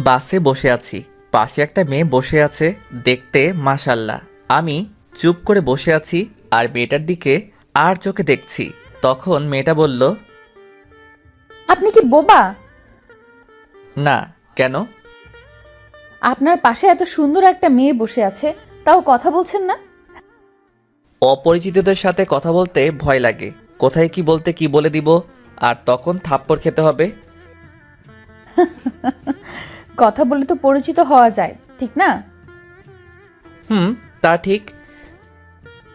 বাসে বসে আছি, পাশে একটা মেয়ে বসে আছে, দেখতে মাশাল্লাহ। আমি চুপ করে বসে আছি আর মেয়েটার দিকে আর চোখে দেখছি। তখন মেয়েটা বলল, আপনি কি বোবা? না। কেন? আপনার পাশে এত সুন্দর একটা মেয়ে বসে আছে, তাও কথা বলছেন না? অপরিচিতদের সাথে কথা বলতে ভয় লাগে, কোথায় কি বলতে কি বলে দিব, আর তখন থাপ্পড় খেতে হবে। কথা বলে তো পরিচিত হওয়া যায়, ঠিক না? হুম, তা ঠিক।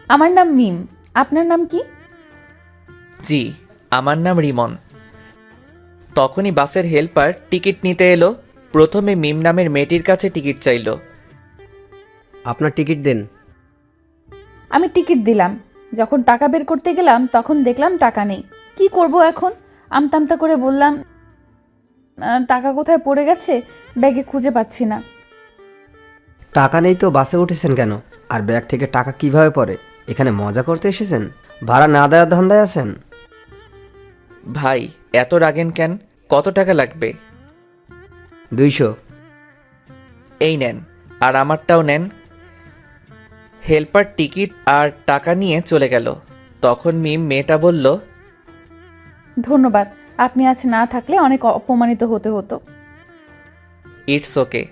আমার নাম মিম। আপনার নাম কি? জি, আমার নাম রিমন। তখনই বাসের হেল্পার টিকিট নিতে এলো। প্রথমে মিম নামের মেয়েটির কাছে টিকিট চাইলো। আপনার টিকিট দেন। আমি টিকিট দিলাম। যখন টাকা বের করতে গেলাম তখন দেখলাম টাকা নেই। কি করব এখন? আমতামতা করে বললাম, টাকা কোথায় পড়ে গেছে, ব্যাগে খুঁজে পাচ্ছি না। টাকা নেই তো বাসে উঠেছেন কেন? আর ব্যাগ থেকে টাকা কিভাবে পড়ে? এখানে মজা করতে এসেছেন? ভাড়া না দেওয়ার ধান্দায় আছেন? ভাই, এত রাগেন কেন? কত টাকা লাগবে? 200। এই নেন, আর আমারটাও নেন। হেল্পার টিকিট আর টাকা নিয়ে চলে গেল। তখন মিম মেয়েটা বলল, ধন্যবাদ, আপনি আজ না থাকলে অনেক অপমানিত হতে হতো। ইটস ওকে,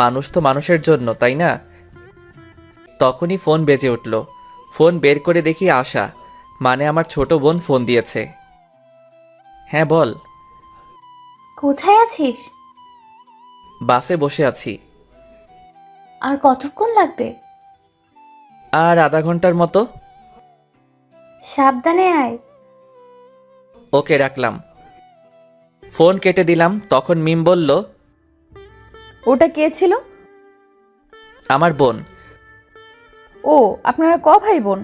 মানুষ তো মানুষের জন্য, তাই না? তখনই ফোন বেজে উঠল। ফোন বের করে দেখি আশা, মানে আমার ছোট বোন ফোন দিয়েছে। হ্যাঁ বল। কোথায় আছিস? বাসে বসে আছি। আর কতক্ষণ লাগবে? আর আধা ঘন্টার মতো। সাবধানে আয়। ওকে, রাখলাম। ফোন কেটে দিলাম। তখন মিম বলল, ওটা কে ছিল? আমার বোন। ও, আপনারা ভাই বোন?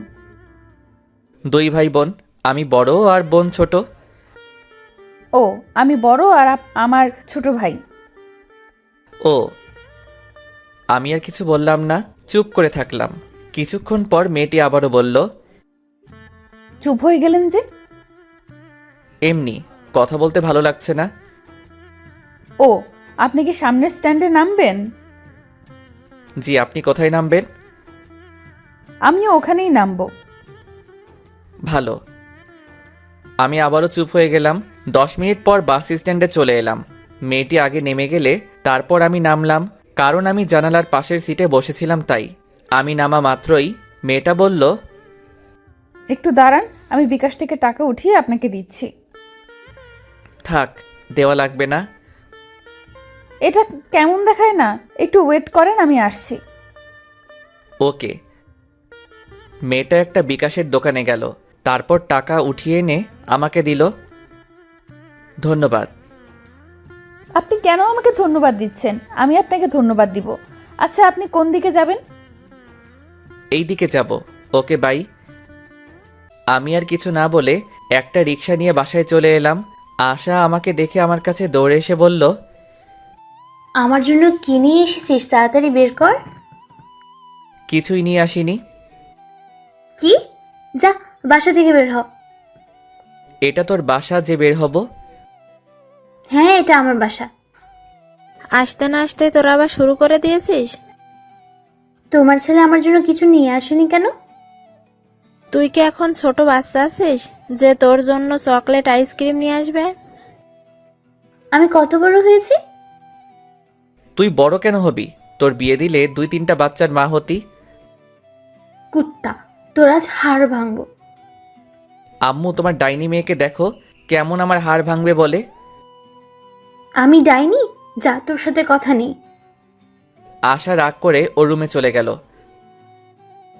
2 ভাই বোন, আমি বড় আর বোন ছোট। ও, আমি বড় আর আমার ছোট ভাই। ও। আমি আর কিছু বললাম না, চুপ করে থাকলাম। কিছুক্ষণ পর মেয়েটি আবারও বলল, চুপ হয়ে গেলেন যে? এমনি, কথা বলতে ভালো লাগছে না। ও, আপনি কি সামনের স্ট্যান্ডে নামবেন? জি, আপনি কোথায় নামবেন? আমিও ওখানেই নামবো। ভালো। আমি আবারও চুপ হয়ে গেলাম। 10 মিনিট পর বাস স্ট্যান্ডে চলে এলাম। মেয়েটি আগে নেমে গেলে তারপর আমি নামলাম, কারণ আমি জানালার পাশের সিটে বসেছিলাম তাই। আমি নামা মাত্রই মেয়েটা বলল, একটু দাঁড়ান, আমি বিকাশ থেকে টাকা উঠিয়ে আপনাকে দিচ্ছি। থাক, দেওয়া লাগবে না। এটা কেমন দেখায় না? একটু ওয়েট করেন, আমি আসছি। ওকে। মেয়েটা একটা বিকাশের দোকানে গেল, তারপর টাকা উঠিয়ে এনে আমাকে দিল। ধন্যবাদ। আপনি কেন আমাকে ধন্যবাদ দিচ্ছেন? আমি আপনাকে ধন্যবাদ দিব। আচ্ছা, আপনি কোন দিকে যাবেন? এই দিকে যাব। ওকে, বাই। আমি আর কিছু না বলে একটা রিক্সা নিয়ে বাসায় চলে এলাম। আশা আমাকে দেখে আমার কাছে দৌড়ে এসে বলল, আমার জন্য কি নিয়ে এসেছিস তাড়াতাড়ি বের কর। কিছুই নিয়ে আসিনি। কি? যা, বাসা থেকে বের হ। এটা তোর বাসা যে বের হব? হ্যাঁ, এটা আমার বাসা। আসতে না আসতে তোরা আবার শুরু করে দিয়েছিস? তোমার ছেলে আমার জন্য কিছু নিয়ে আসেনি কেন? তুই কি এখন ছোট বাচ্চা আছিস যে তোর জন্য চকলেট আইসক্রিম নিয়ে আসবে? আমি কত বড় হয়েছি? তুই বড় কেন হবি? তোর বিয়ে দিলে 2-3টা বাচ্চার মা হতি। কুত্তা, তোর আজ হাড় ভাঙবো। আম্মু, তোমার ডাইনি মেয়েকে দেখো, কেমন আমার হাড় ভাঙবে বলে। আমি ডাইনি? যা, তোর সাথে কথা নেই। আশা রাগ করে ওর রুমে চলে গেল।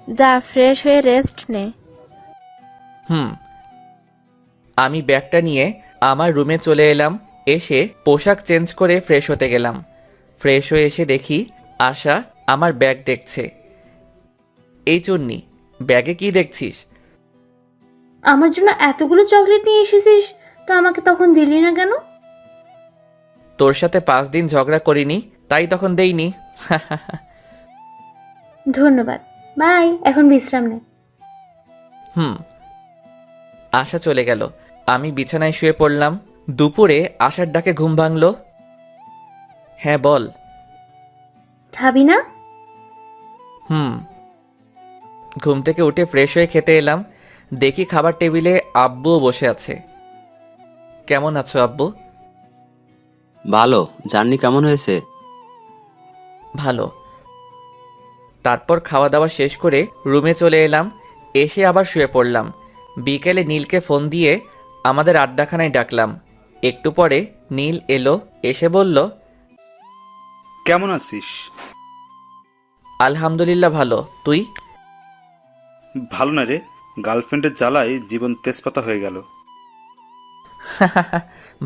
যা, ফ্রেশ হয়ে রেস্ট নে। হুম। আমি ব্যাগটা নিয়ে আমার রুমে চলে এলাম। এসে পোশাক চেঞ্জ করে ফ্রেশ হতে গেলাম। ফ্রেশ হয়ে এসে দেখি আশা আমার ব্যাগ দেখছে। এই চুন্নি, ব্যাগে কি দেখছিস? আমার জন্য এতগুলো চকলেট নিয়ে এসেছিস, তো আমাকে তখন দিলি না কেন? তোর সাথে 5 দিন ঝগড়া করিনি, তাই তখন দেইনি। ধন্যবাদ, বাই। এখন বিশ্রাম নে। হুম। আশা চলে গেল। আমি বিছানায় শুয়ে পড়লাম। দুপুরে আশার ডাকে ঘুম ভাঙল। হ্যাঁ বল। খাবি না? হুম। ঘুম থেকে উঠে ফ্রেশ হয়ে খেতে এলাম, দেখি খাবার টেবিলে আব্বুও বসে আছে। কেমন আছো আব্বু? ভালো। জার্নি কেমন হয়েছে? ভালো। তারপর খাওয়া দাওয়া শেষ করে রুমে চলে এলাম, এসে আবার শুয়ে পড়লাম। বিকেলে নীলকে ফোন দিয়ে আমাদের আড্ডাখানায় ডাকলাম। একটু পরে নীল এলো, এসে বলল, কেমন আছিস? আলহামদুলিল্লাহ ভালো, তুই? ভালো না রে, গার্লফ্রেন্ডের জ্বালায় জীবন তেজপাতা হয়ে গেল।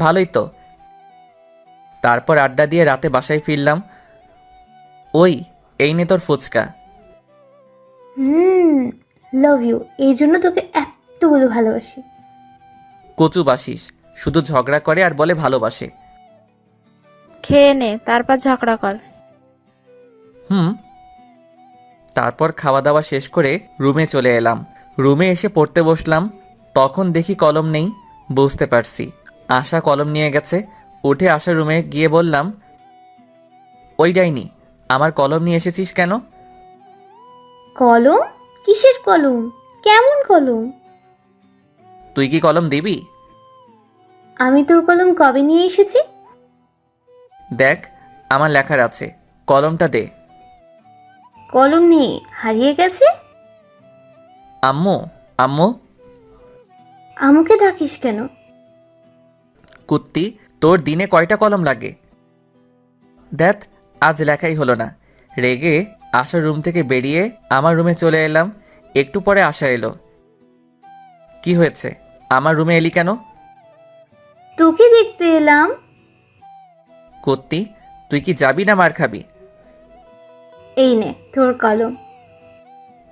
ভালোই তো। তারপর আড্ডা দিয়ে রাতে বাসায় ফিরলাম। ওই, এই নে তোর ফুচকা। হুম, লাভ ইউ। এই জন্য তোকে এতগুলো ভালোবাসি। কচু বাসিস, শুধু ঝগড়া করে আর বলে ভালোবাসে। খেয়ে নে, তারপর ঝগড়া কর। হুম। তারপর খাওয়া দাওয়া শেষ করে রুমে চলে এলাম। রুমে এসে পড়তে বসলাম, তখন দেখি কলম নেই। বুঝতে পারছি আশা কলম নিয়ে গেছে। উঠে আশার রুমে গিয়ে বললাম, ওই ডাইনি, আমার কলম নিয়ে এসেছিস কেন? কলম? কিসের কলম? কেমন কলম? তুই কি কলম দিবি? আমি তোর কলম কবে নিয়ে এসেছি? দেখ, আমার লেখার আছে, কলমটা দে। কলম নেই, হারিয়ে গেছে। আম্মু, আম্মু। আমাকে ডাকিস কেন? কুত্তি, তোর দিনে কয়টা কলম লাগে? দেখ, আজ লেখাই হলো না। রেগে আশার রুম থেকে বেরিয়ে আমার রুমে চলে এলাম। একটু পরে আশা এলো। কি হয়েছে, আমার রুমে এলি কেন? তোকে দেখতে এলাম। কুত্তি, তুই কি যাবি না মার খাবি? এই নে তোর কলম।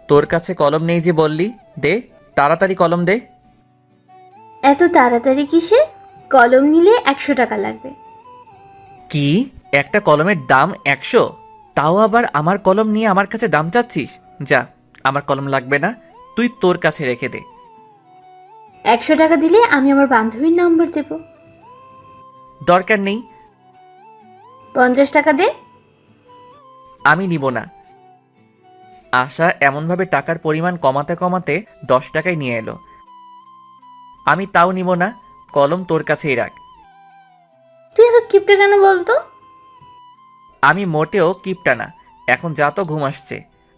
তোর কাছে কলম নেই যে বললি, দে তাড়াতাড়ি কলম দে। এত তাড়াতাড়ি কিসের? কলম নিলে 100 টাকা লাগবে। কি, একটা কলমের দাম 100? তাও আবার আমার কলম নিয়ে আমার কাছে দাম চাচ্ছিস? যা, আমার কলম লাগবে না, তুই তোর কাছে রেখে দে। 100 টাকা দিলে আমি আমার বান্ধবীর নম্বর দেব। দরকার নেই। 50 টাকা দে। আমি নিব না। আশা এমনভাবে টাকার পরিমাণ কমাতে কমাতে 10 টাকায় নিয়ে এলো। আমি তাও নিব না, কলম তোর কাছেই রাখ। তুই এত কিপটে কেন বলতো? আমি মোটেও কিপটা না। এখন যা, তো ঘুম আসছে।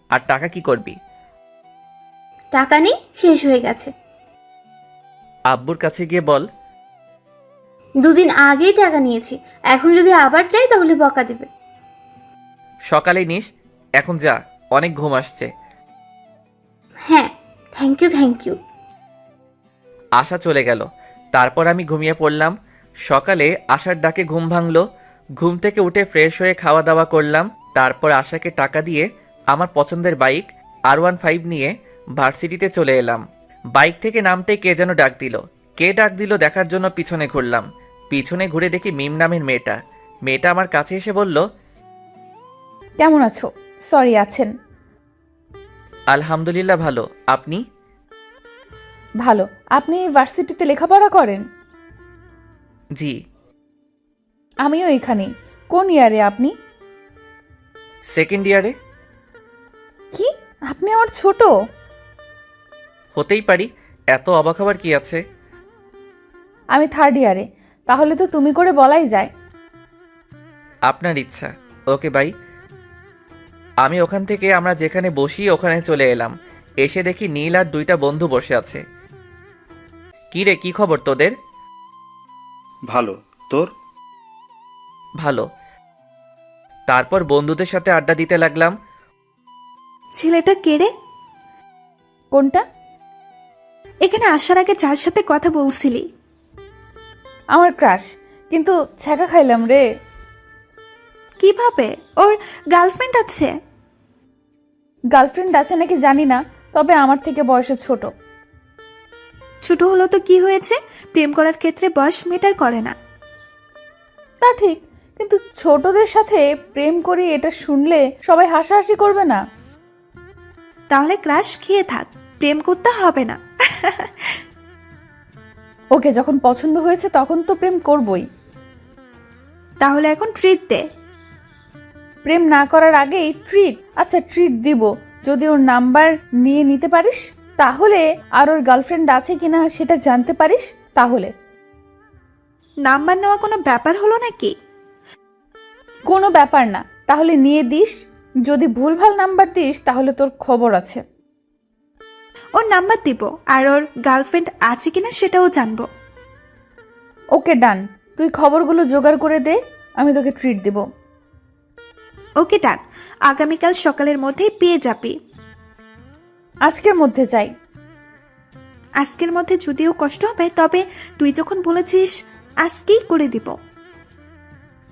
আর টাকা কি করবি? টাকা নেই, শেষ হয়ে গেছে। আব্বুর কাছে গিয়ে বল। 2 দিন আগেই টাকা নিয়েছি, এখন যদি আবার চাই তাহলে বকা দেবে। সকালে নিস, এখন যা, অনেক ঘুম আসছে। হ্যাঁ, থ্যাংক ইউ থ্যাংক ইউ। আশা চলে গেল। তারপর আমি ঘুমিয়ে পড়লাম। সকালে আশার ডাকে ঘুম ভাঙলো। ঘুম থেকে উঠে ফ্রেশ হয়ে খাওয়া দাওয়া করলাম। তারপর আশাকে টাকা দিয়ে আমার পছন্দের বাইক R15 নিয়ে ভার্সিটিতে চলে এলাম। বাইক থেকে নামতেই কে যেন ডাক দিল। কে ডাক দিল দেখার জন্য পিছনে ঘুরলাম। পিছনে ঘুরে দেখি মিম নামের মেয়েটা। মেয়েটা আমার কাছে এসে বলল, কেমন আছো? সরি, আছেন? আলহামদুলিল্লাহ ভালো, আপনি? ভালো। আপনি ভার্সিটিতে লেখাপড়া করেন? জি। আমিও এখানেই। কোন ইয়ারে আপনি? সেকেন্ড ইয়ারে। কি, আপনি আমার ছোট? হতেই পারি, এত অবাক হবার কি আছে? আমি থার্ড ইয়ারে। তাহলে তো তুমি করে বলাই যায়। আপনার ইচ্ছা। Okay bye. আমি ওখান থেকে আমরা যেখানে বসি ওখানে চলে এলাম। এসে দেখি নীল আর 2টা বন্ধু বসে আছে। কি রে, কি খবর তোদের? ভালো, তোর? ভালো। তারপর বন্ধুদের সাথে আড্ডা দিতে লাগলাম। ছেলেটা কে রে? কোনটা? এখানে আসার আগে যার সাথে কথা বলছিলি। আমার ক্রাশ, কিন্তু ছ্যাঁকা খাইলাম রে। কিভাবে? ওর গার্লফ্রেন্ড আছে? গার্লফ্রেন্ড আছে নাকি জানি না, তবে আমার থেকে বয়সে ছোট। ছোট হলো তো কি হয়েছে? প্রেম করার ক্ষেত্রে বয়স মেটার করে না। তা ঠিক, কিন্তু ছোটদের সাথে প্রেম করি এটা শুনলে সবাই হাসাহাসি করবে না? তাহলে ক্রাশ খেয়ে থাক, প্রেম করতে হবে না। ওকে যখন পছন্দ হয়েছে তখন তো প্রেম করবই। তাহলে এখন ট্রিট দে। প্রেম না করার আগেই ট্রিট। আচ্ছা ট্রিট দিব যদি ওর নাম্বার নিয়ে নিতে পারিস, তাহলে আর ওর গার্লফ্রেন্ড আছে কিনা সেটা জানতে পারিস তাহলে। নাম্বার নেওয়া কোনো ব্যাপার হলো নাকি? কোনো ব্যাপার না, তাহলে নিয়ে দিস। যদি ভুলভাল নাম্বার দিস তাহলে তোর খবর আছে। ওর নাম্বার দিব, আর ওর গার্লফ্রেন্ড আছে কিনা সেটাও জানবো। ওকে ডান, তুই খবরগুলো জোগাড় করে দে, আমি তোকে ট্রিট দেব। ওকে ডান, আগামীকাল সকালের মধ্যেই পেয়ে যাবি। আজকের মধ্যে চাই। আজকের মধ্যে যদিও কষ্ট হবে, তবে তুই যখন বলেছিস আজকেই করে দিব।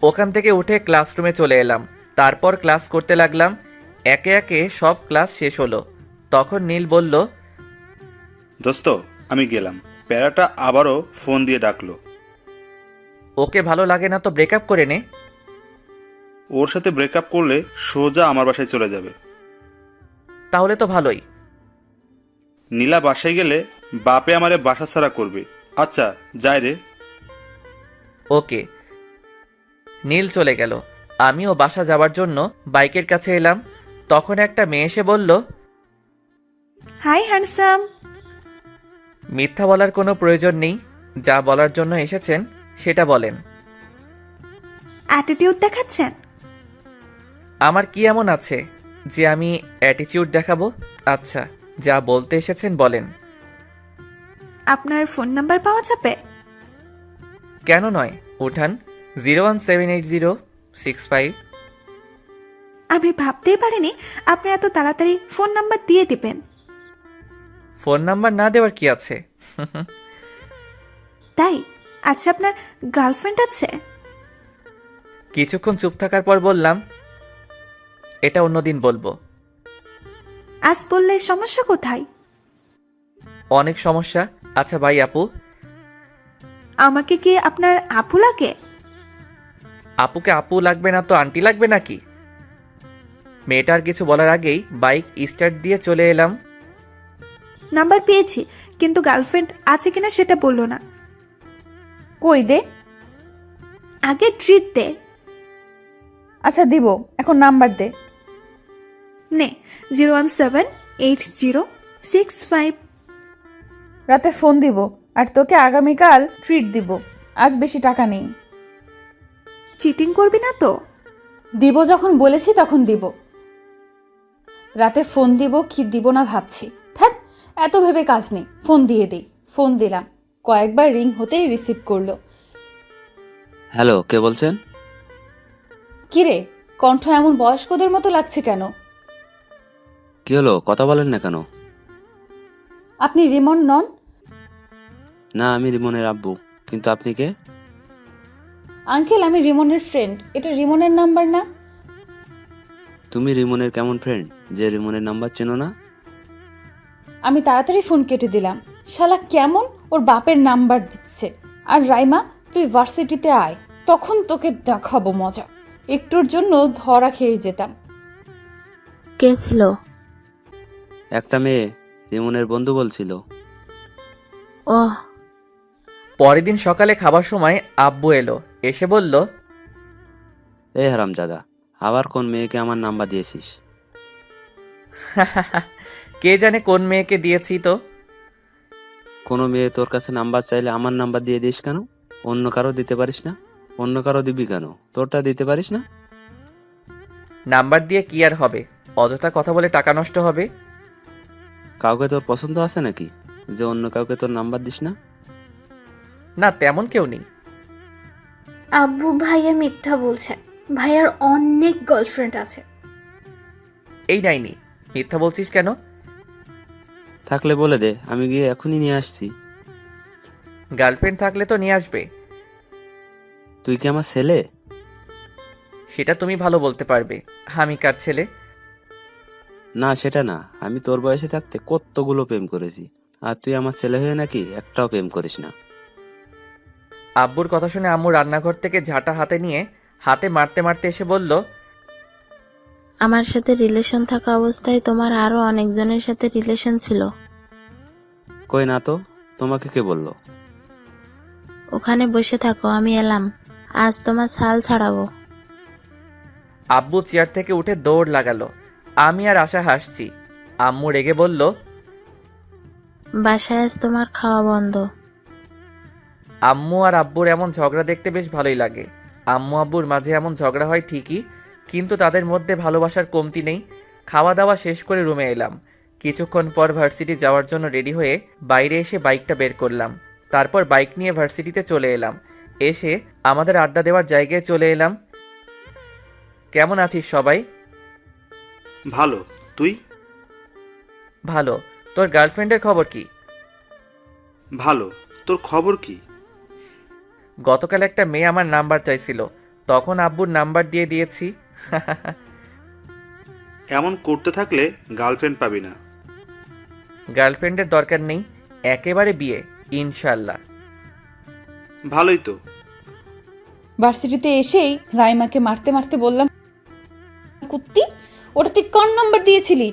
ওখান থেকে উঠে ক্লাসরুমে চলে এলাম। তারপর ক্লাস করতে লাগলাম। একে একে সব ক্লাস শেষ হলো। তখন নীল বলল, দোস্ত আমি গেলাম। প্যারাটা আবারও ফোন দিয়ে ডাকলো। ওকে ভালো লাগে না তো ব্রেকআপ করে নে। ওর সাথে ব্রেকআপ করলে সোজা আমার বাসায় চলে যাবে। তাহলে তো ভালোই। নীলা বাসায় গেলে বাপে আমারে বাসা ছাড়া করবে। আচ্ছা যাই রে। ওকে। নীল চলে গেল। আমিও বাসা যাওয়ার জন্য বাইকের কাছে এলাম। তখন একটা মেয়ে এসে বলল, হাই হ্যান্ডসাম। মিথ্যা বলার কোনো প্রয়োজন নেই, যা বলার জন্য এসেছেন সেটা বলেন। অ্যাটিটিউড দেখাচ্ছেন? আমার কি এমন আছে যে আমি অ্যাটিটিউড দেখাবো? আচ্ছা যা বলতে এসেছেন বলেন। আপনার ফোন নাম্বার পাওয়া যাবে? কেন নয়, উঠান। 0178065। আমি ভাবতেই পারিনি আপনি এত তাড়াতাড়ি ফোন নাম্বার দিয়ে দিবেন। ফোন নাম্বার না দেওয়ার কি আছে? তাই? আচ্ছা, আপনার গার্লফ্রেন্ড আছে? কিছুক্ষণ চুপ থাকার পর বললাম, এটা অন্যদিন বলবো। আজ বললে সমস্যা কোথায়? অনেক সমস্যা। আচ্ছা ভাই আপু। আমাকে কি আপনার আপু লাগে? আপুকে আপু লাগবে না তো আন্টি লাগবে নাকি? মেয়েটার কিছু বলার আগেই বাইক স্টার্ট দিয়ে চলে এলাম। নাম্বার পেয়েছি, কিন্তু গার্লফ্রেন্ড আছে কিনা সেটা বললো না। কই দে। আগে ট্রিট দে। আচ্ছা দিব, এখন নাম্বার দে। নে, 0178065। রাতে ফোন দিব, আর তোকে আগামীকাল ট্রিট দিব। আজ বেশি টাকা নেই। চিটিং করবি না তো? দিব যখন বলেছি তখন দিব। রাতে ফোন দিব কি দিব না ভাবছি। থাক, এত ভেবে কাজ নেই, ফোন দিয়ে দিই। ফোন দিলাম, কয়েকবার রিং হতেই রিসিভ করলো। হ্যালো, কে বলছেন? কিরে, কণ্ঠ এমন বয়স্কদের মতো লাগছে কেন? কি হলো, কথা বলেন না কেন? আপনি রিমন নন? না, আমি রিমনের আব্বু। কিন্তু আপনি কে? আঙ্কেল, আমি রিমনের ফ্রেন্ড। এটা রিমনের নাম্বার না? তুমি রিমনের কেমন ফ্রেন্ড যে রিমনের নাম্বার চেনো না? আমি তাড়াতাড়ি ফোন কেটে দিলাম। শালা কেমন ওর বাপের নাম্বার দিচ্ছে। আর রাইমা, তুই ভার্সিটিতে আয়, তখন তোকে দেখাবো মজা। একটুর জন্য ধরা খেয়ে যেতাম। কে ছিল? একটা মেয়ে, রিমনের বন্ধু বলছিল। ওহ, পরের দিন সকালে খাবার সময় আব্বু এলো। এসে বলল, এই হারামজাদা, আবার কোন মেয়েকে আমার নাম্বার দিয়েছিস? কে জানে কোন মেয়েকে দিয়েছি তো। কোনো মেয়ে তোর কাছে নাম্বার চাইলে আমার নাম্বার দিয়ে দিস কেন? অন্য কারো দিতে পারিস না? অন্য কারো দিবি কেন? তোরটা দিতে পারিস না? নাম্বার দিয়ে কি আর হবে, অযথা কথা বলে টাকা নষ্ট হবে। কাউকে তোর পছন্দ আছে নাকি যে অন্য কাউকে তোর নাম্বার দিস না? না, তেমন কেউ নেই। আব্বু ভাইয়া মিথ্যা বলছে। ভাইয়ার অনেক গার্লফ্রেন্ড আছে। এই নাইনি, মিথ্যা বলছিস কেন? থাকলে বলে দে, আমি গিয়ে এখনই নিয়ে আসছি। গার্লফ্রেন্ড থাকলে তো নিয়ে আসবে। তুই কি আমার ছেলে? সেটা তুমি ভালো বলতে পারবে। আমি কার ছেলে? না, সেটা না। আমি তোর বয়সে থাকতে কতগুলো প্রেম করেছি, আর তুই আমার ছেলে হয়ে নাকি একটাও প্রেম করিস না। আব্বুর কথা শুনে আম্মু রান্নাঘর থেকে ঝাঁটা হাতে নিয়ে হাতে মারতে মারতে এসে বলল, আমার সাথে রিলেশন থাকা অবস্থায় তোমার আরো অনেকজনের সাথে রিলেশন ছিল। কই না তো, তোমাকে কে বললো? ওখানে বসে থাকো, আমি এলাম। আজ তোমার ছাল ছাড়াবো। আব্বু চেয়ার থেকে উঠে দৌড় লাগালো। আমি আর আশা হাসছি। আম্মু রেগে বলল, বাসায় আজ তোমার খাওয়া বন্ধ। আম্মু আর আব্বুর এমন ঝগড়া দেখতে বেশ ভালোই লাগে। আম্মু আব্বুর মাঝে এমন ঝগড়া হয় ঠিকই, কিন্তু তাদের মধ্যে ভালোবাসার কমতি নেই। খাওয়া দাওয়া শেষ করে রুমে এলাম। কিছুক্ষণ পর ভার্সিটি যাওয়ার জন্য রেডি হয়ে বাইরে এসে বাইকটা বের করলাম। তারপর বাইক নিয়ে ভার্সিটিতে চলে এলাম। এসে আমাদের আড্ডা দেওয়ার জায়গায় চলে এলাম। কেমন আছিস সবাই? ভালো, তুই? ভালো। তোর গার্লফ্রেন্ডের খবর কি? ভালো, তোর খবর কি? গতকাল একটা মেয়ে আমার নাম্বার চাইছিল, তখন আব্বুর নাম্বার দিয়ে দিয়েছি। এমন করতে থাকলে গার্লফ্রেন্ড পাবি না। গার্লফ্রেন্ডের দরকার নেই, একেবারে বিয়ে ইনশাল্লাহ। ভালোই তো। ভার্সিটিতে এসেই রাইমাকে মারতে মারতে বললাম, কুত্তি, ওটা তুই কোন নাম্বার দিয়েছিলি?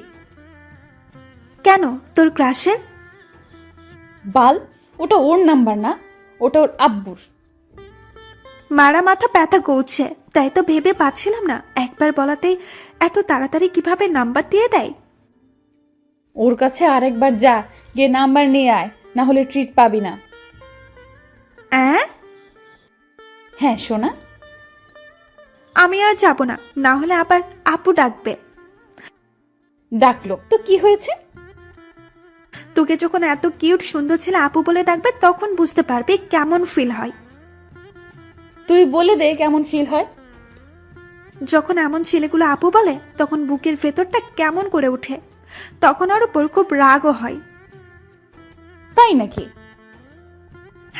কেন, তোর ক্রাশের? বাল, ওটা ওর নাম্বার না, ওটা ওর আব্বুর। মারা মাথা ব্যথা করছে, তাই তো ভেবে পাচ্ছিলাম না একবার বলাতেই এত তাড়াতাড়ি কিভাবে নাম্বার দিয়ে দেয়। ওর কাছে আরেকবার যা, গিয়ে নাম্বার নিয়ে আয়, না হলে ট্রিট পাবি না। হ্যাঁ সোনা। আমি আর যাব না, না হলে আবার আপু ডাকবে। ডাকলো তো কি হয়েছে? তোকে যখন এত কিউট সুন্দর ছেলে আপু বলে ডাকবে তখন বুঝতে পারবি কেমন ফিল হয়। তুই বলে দে কেমন ফিল হয়। যখন এমন ছেলেগুলো আপু বলে তখন বুকের ভেতরটা কেমন করে ওঠে, তখন ওর উপর খুব রাগও হয়। তাই নাকি?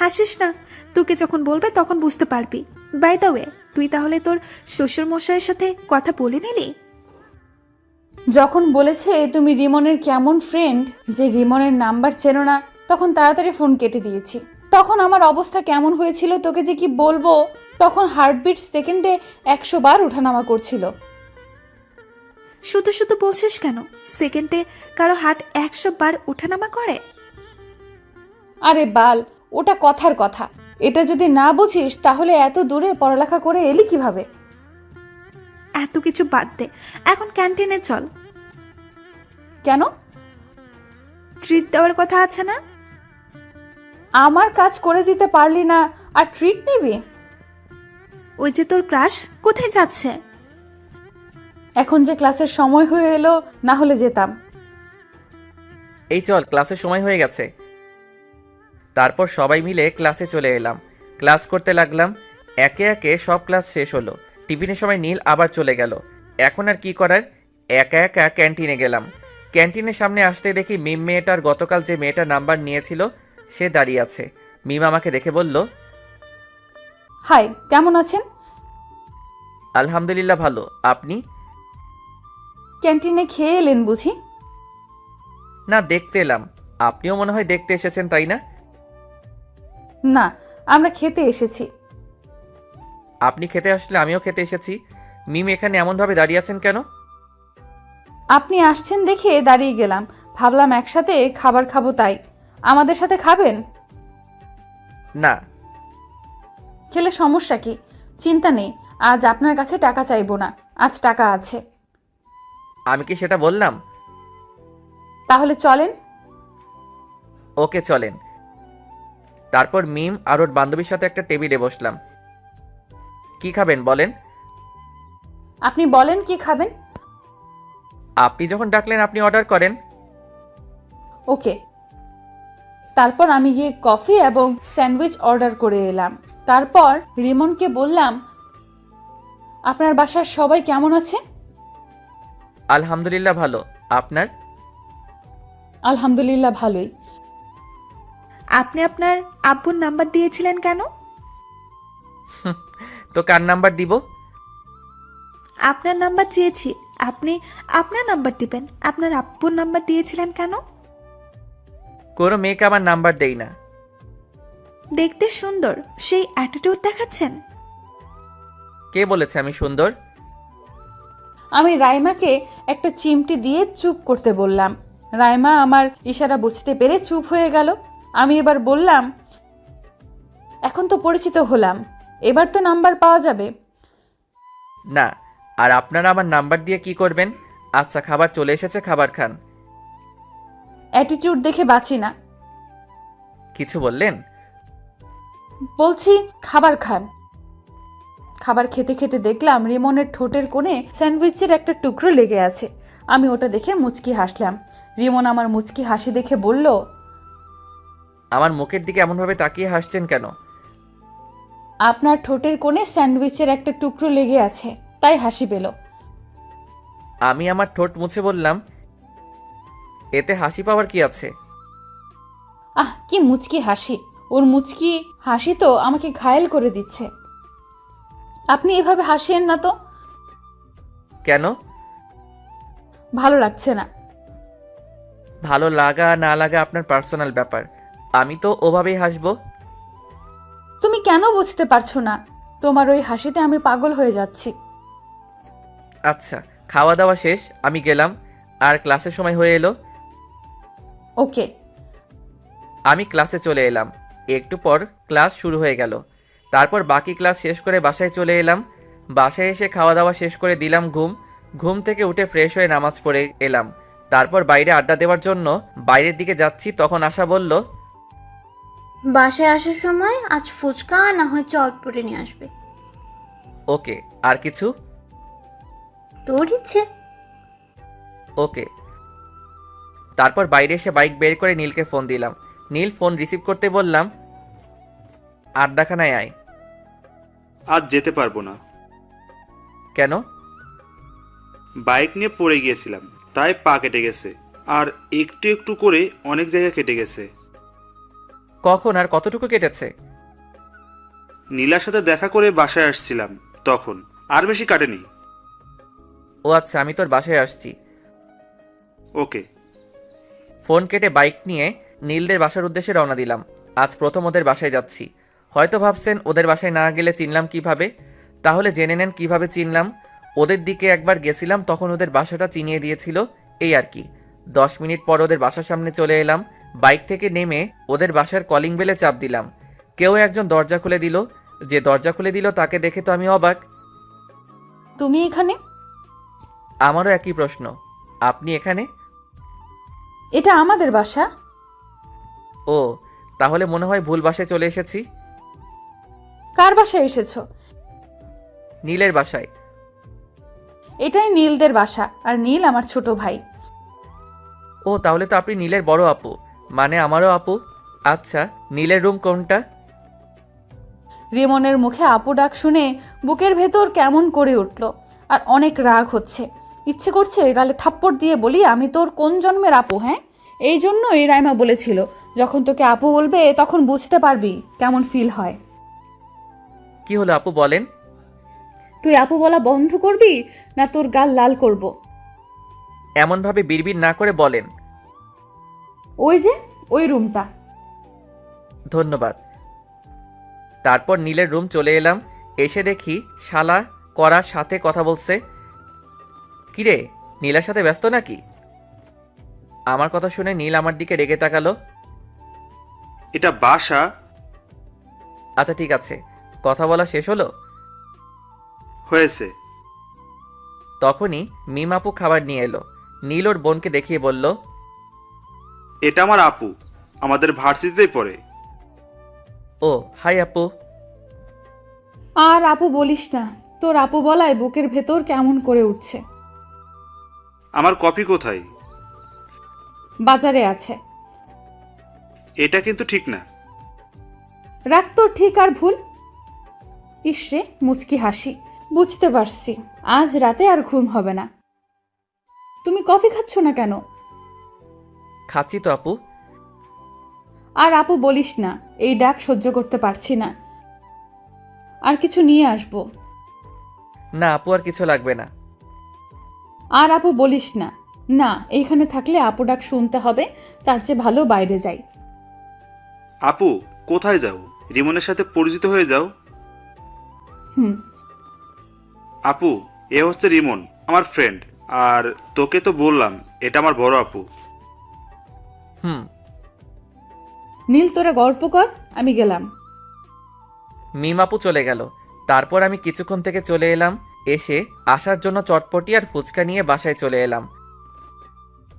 হাসিস না, তোকে যখন বলবে তখন বুঝতে পারবি। বাই দ্য ওয়ে, তুই তাহলে তোর শ্বশুর মশাইয়ের সাথে কথা বলে নিলি? যখন বলেছে তুমি রিমনের কেমন ফ্রেন্ড, যে রিমনের নাম্বার চেনো না, তখন তাড়াতাড়ি ফোন কেটে দিয়েছি। তখন আমার অবস্থা কেমন হয়েছিল তোকে যে কি বলবো। তখন হার্টবিট সেকেন্ডে 100 বার ওঠানামা করছিল। শুধু শুধু বলছিস কেন? সেকেন্ডে কারো হার্ট 100 বার ওঠানামা করে? আরে বাল, ওটা কথার কথা। এটা যদি না বুঝিস তাহলে এত দূরে পড়ালেখা করে এলি কিভাবে? এত কিছু বাদ দে, এখন ক্যান্টিনে চল। কেন? ট্রিট দেওয়ার কথা আছে না? আমার কাজ করে দিতে পারলি না আর ট্রিট নিবি? ওই যে তোর ক্রাশ কোথায় যাচ্ছে? এখন যে ক্লাসের সময় হয়ে এলো, না হলে যেতাম। এই চল, ক্লাসের সময় হয়ে গেছে। তারপর সবাই মিলে ক্লাসে চলে এলাম। ক্লাস করতে লাগলাম। একে একে সব ক্লাস শেষ হলো। টিফিনের সময় নীল আবার চলে গেল। এখন আর কি করার, একা একা ক্যান্টিনে গেলাম। ক্যান্টিনের সামনে আসতে দেখি মিম মেয়েটার গতকাল যে মেয়েটার নাম্বার নিয়েছিল সে দাঁড়িয়ে আছে। মিম আমাকে দেখে বলল, হাই, কেমন আছেন? আলহামদুলিল্লাহ ভালো, আপনি? ক্যান্টিনে খেয়ে এলেন বুঝি? না, দেখতে এলাম। আপনিও মনে হয় দেখতে এসেছেন, তাই না? না, আমরা খেতে এসেছি। আপনি খেতে আসলে আমিও খেতে এসেছি। মিম এখানে এমনভাবে দাঁড়িয়ে আছেন কেন? আপনি আসছেন দেখে দাঁড়িয়ে গেলাম, ভাবলাম একসাথে খাবার খাবো তাই। আমাদের সাথে খাবেন? না। খেলে সমস্যা কি? চিন্তা নেই, আজ আপনার কাছে টাকা চাইবো না, আজ টাকা আছে। আমি কি সেটা বললাম? তাহলে চলেন। ওকে চলেন। তারপর মিম আর ওর বান্ধবীর সাথে একটা টেবিলে বসলাম। কি খাবেন বলেন? আপনি বলেন কি খাবেন। আপনি যখন ডাকলেন আপনি অর্ডার করেন। ওকে। তারপর আমি গিয়ে কফি এবং স্যান্ডউইচ অর্ডার করে এলাম। তারপর রিমনকে বললাম, আপনার বাসার সবাই কেমন আছে? আলহামদুলিল্লাহ ভালো, আপনার? আলহামদুলিল্লাহ ভালোই। আপনি আপনার আব্বুর নাম্বার দিয়েছিলেন কেন? তো কার নাম্বার দিব? আপনার নাম্বার চেয়েছি, আপনি আপনার নাম্বার দিবেন। আপনার আব্বুর নাম্বার দিয়েছিলেন কেন? কোনো মেয়েকে আমার নাম্বার দেই না। দেখতে সুন্দর, সেই অ্যাটিটিউড দেখাচ্ছেন। কে বলেছে আমি সুন্দর? আমি রাইমাকে একটা চিমটি দিয়ে চুপ করতে বললাম। রাইমা আমার ইশারা বুঝতে পেরে চুপ হয়ে গেল। আমি এবার বললাম, এখন তো পরিচিত হলাম, এবার তো নাম্বার পাওয়া যাবে। না, আর আপনারা আমার নাম্বার দিয়ে কি করবেন? আচ্ছা, খাবার চলে এসেছে, খাবার খান। অ্যাটিটিউড দেখে বাঁচি না। কিছু বললেন? বলছি খাবার খান। খাবার খেতে খেতে দেখলাম রিমনের ঠোঁটের কোণে স্যান্ডউইচের একটা টুকরো লেগে আছে। আমি ওটা দেখে মুচকি হাসলাম। রিমন আমার মুচকি হাসি দেখে বলল, আমার মুখের দিকে এমনভাবে তাকিয়ে হাসছেন কেন? আপনার ঠোঁটের কোণে স্যান্ডউইচের একটা টুকরো লেগে আছে, তাই হাসি পেল। আমি আমার ঠোঁট মুছে বললাম, এতে হাসি পাওয়ার কি আছে? কি মুচকি হাসি! ওর মুচকি হাসি তো আমাকে ঘায়েল করে দিচ্ছে। আপনি এভাবে হাসিয়েন না তো। কেন? ভালো লাগছে না। ভালো লাগা না লাগা আপনার পার্সোনাল ব্যাপার, আমি তো ওভাবেই হাসবো। তুমি কেন বুঝতে পারছো না? তোমার ওই হাসিতে আমি পাগল হয়ে যাচ্ছি। আচ্ছা, খাওয়া দাওয়া শেষ, আমি গেলাম। আর ক্লাসের সময় হয়ে এলো। ওকে। আমি ক্লাসে চলে এলাম। একটু পর ক্লাস শুরু হয়ে গেল। তারপর বাকি ক্লাস শেষ করে বাসায় চলে এলাম। বাসায় এসে খাওয়া দাওয়া শেষ করে দিলাম ঘুম। ঘুম থেকে উঠে ফ্রেশ হয়ে নামাজ পড়ে এলাম। তারপর বাইরে আড্ডা দেওয়ার জন্য বাইরের দিকে যাচ্ছি, তখন আশা বলল, বাসায় আসার সময় আজ ফুচকা না হয় চটপটি নিয়ে আসবে। ওকে। আর কিছু? তোর ইচ্ছে। ওকে। তারপর বাইরে এসে বাইক বের করে নীলকে ফোন দিলাম। নীল ফোন রিসিভ করতে বললাম, আড্ডাখানায় আয়। আজ যেতে পারবো না। কেন? বাইক নিয়ে পড়ে গিয়েছিলাম, তাই পা কেটে গেছে। আর একটু একটু করে অনেক জায়গা কেটে গেছে। কখন আর কতটুকু কেটেছে? নীলার সাথে দেখা করে বাসায় আসছিলাম তখন। আর বেশি কাটেনি। ও আচ্ছা, আমি তোর বাসায় আসছি। ওকে। ফোন কেটে বাইক নিয়ে নীলদের বাসার উদ্দেশ্যে রওনা দিলাম। আজ প্রথম ওদের বাসায় যাচ্ছি। হয়তো ভাবছেন ওদের বাসায় না গেলে চিনলাম কিভাবে? তাহলে জেনে নেন কিভাবে চিনলাম। ওদের দিকে একবার গেছিলাম, তখন ওদের বাসাটা চিনিয়ে দিয়েছিল, এই আর কি। 10 মিনিট পর ওদের বাসার সামনে চলে এলাম। বাইক থেকে নেমে ওদের বাসার কলিং বেলে চাপ দিলাম। কেউ একজন দরজা খুলে দিল। যে দরজা খুলে দিল তাকে দেখে তো আমি অবাক। তুমি এখানে? আমারও একই প্রশ্ন। আপনি এখানে? এটা আমাদের বাসা। ও, তাহলে মনে হয় ভুল বাসায় চলে এসেছি। কার বাসায় এসেছো? নীলের বাসায়। এটাই নীলদের বাসা, আর নীল আমার ছোট ভাই। ও, তাহলে তো আপনি নীলের বড় আপু, মানে আমারও আপু। আচ্ছা, নীলের রুম কোনটা? রিমনের মুখে আপু ডাক শুনে বুকের ভেতর কেমন করে উঠল, আর অনেক রাগ হচ্ছে। ইচ্ছে করছে গালে থাপ্পড় দিয়ে বলি, আমি তোর কোন জন্মের আপু? হ্যাঁ, এই জন্যই রাইমা বলেছিল, যখন তোকে আপু বলবে তখন বুঝতে পারবি কেমন ফিল হয়। কি হলো আপু, বলেন। তুই আপু বলা বন্ধ করবি না তোর গাল লাল করব? এমনভাবে বিড়বিড় না করে বলেন। ওই যে ওই রুমটা। ধন্যবাদ। তারপর নীলের রুম চলে এলাম। এসে দেখি শালা করার সাথে কথা বলছে। কিরে, নীলার সাথে ব্যস্ত নাকি? আমার কথা শুনে নীল আমার দিকে রেগে তাকালো। এটা বাসা। আচ্ছা ঠিক আছে, কথা বলা শেষ হলো? হয়েছে। তখনই মিম আপু খাবার নিয়ে এলো। নীল ওর বোনকে দেখিয়ে বলল, এটা আমার আপু, আমাদের ভার্সিটিতেই পড়ে। ও হাই আপু। আর আপু বলিস না, তোর আপু বলায় বুকের ভেতর কেমন করে উঠছে। আমার কফি কোথায়? বাজারে আছে। এটা কিন্তু ঠিক না। রাখ তোর ঠিক আর ভুল। ইসরে মুচকি হাসি। বুঝতে পারছি আজ রাতে আর ঘুম হবে না। তুমি কফি খাচ্ছ না কেন? খাচ্ছি তো আপু। আর আপু বলিস না, এই ডাক সহ্য করতে পারছি না। আর কিছু নিয়ে আসবো? না আপু, আর কিছু লাগবে না। আর আপু বলিস না। না, এইখানে থাকলে আপু ডাক শুনতে হবে, তার চেয়ে ভালো বাইরে যাই। আপু কোথায় যাও? রিমনের সাথে পরিচিত হয়ে যাও। হুম। আপু, এ হচ্ছে রিমন, আমার ফ্রেন্ড। আর তোকে তো বললাম এটা আমার বড় আপু। হুম। নীল তোরা গল্প কর, আমি গেলাম। মিম আপু চলে গেল। তারপর আমি কিছুক্ষণ থেকে চলে এলাম। এসে আসার জন্য চটপটি আর ফুচকা নিয়ে বাসায় চলে এলাম।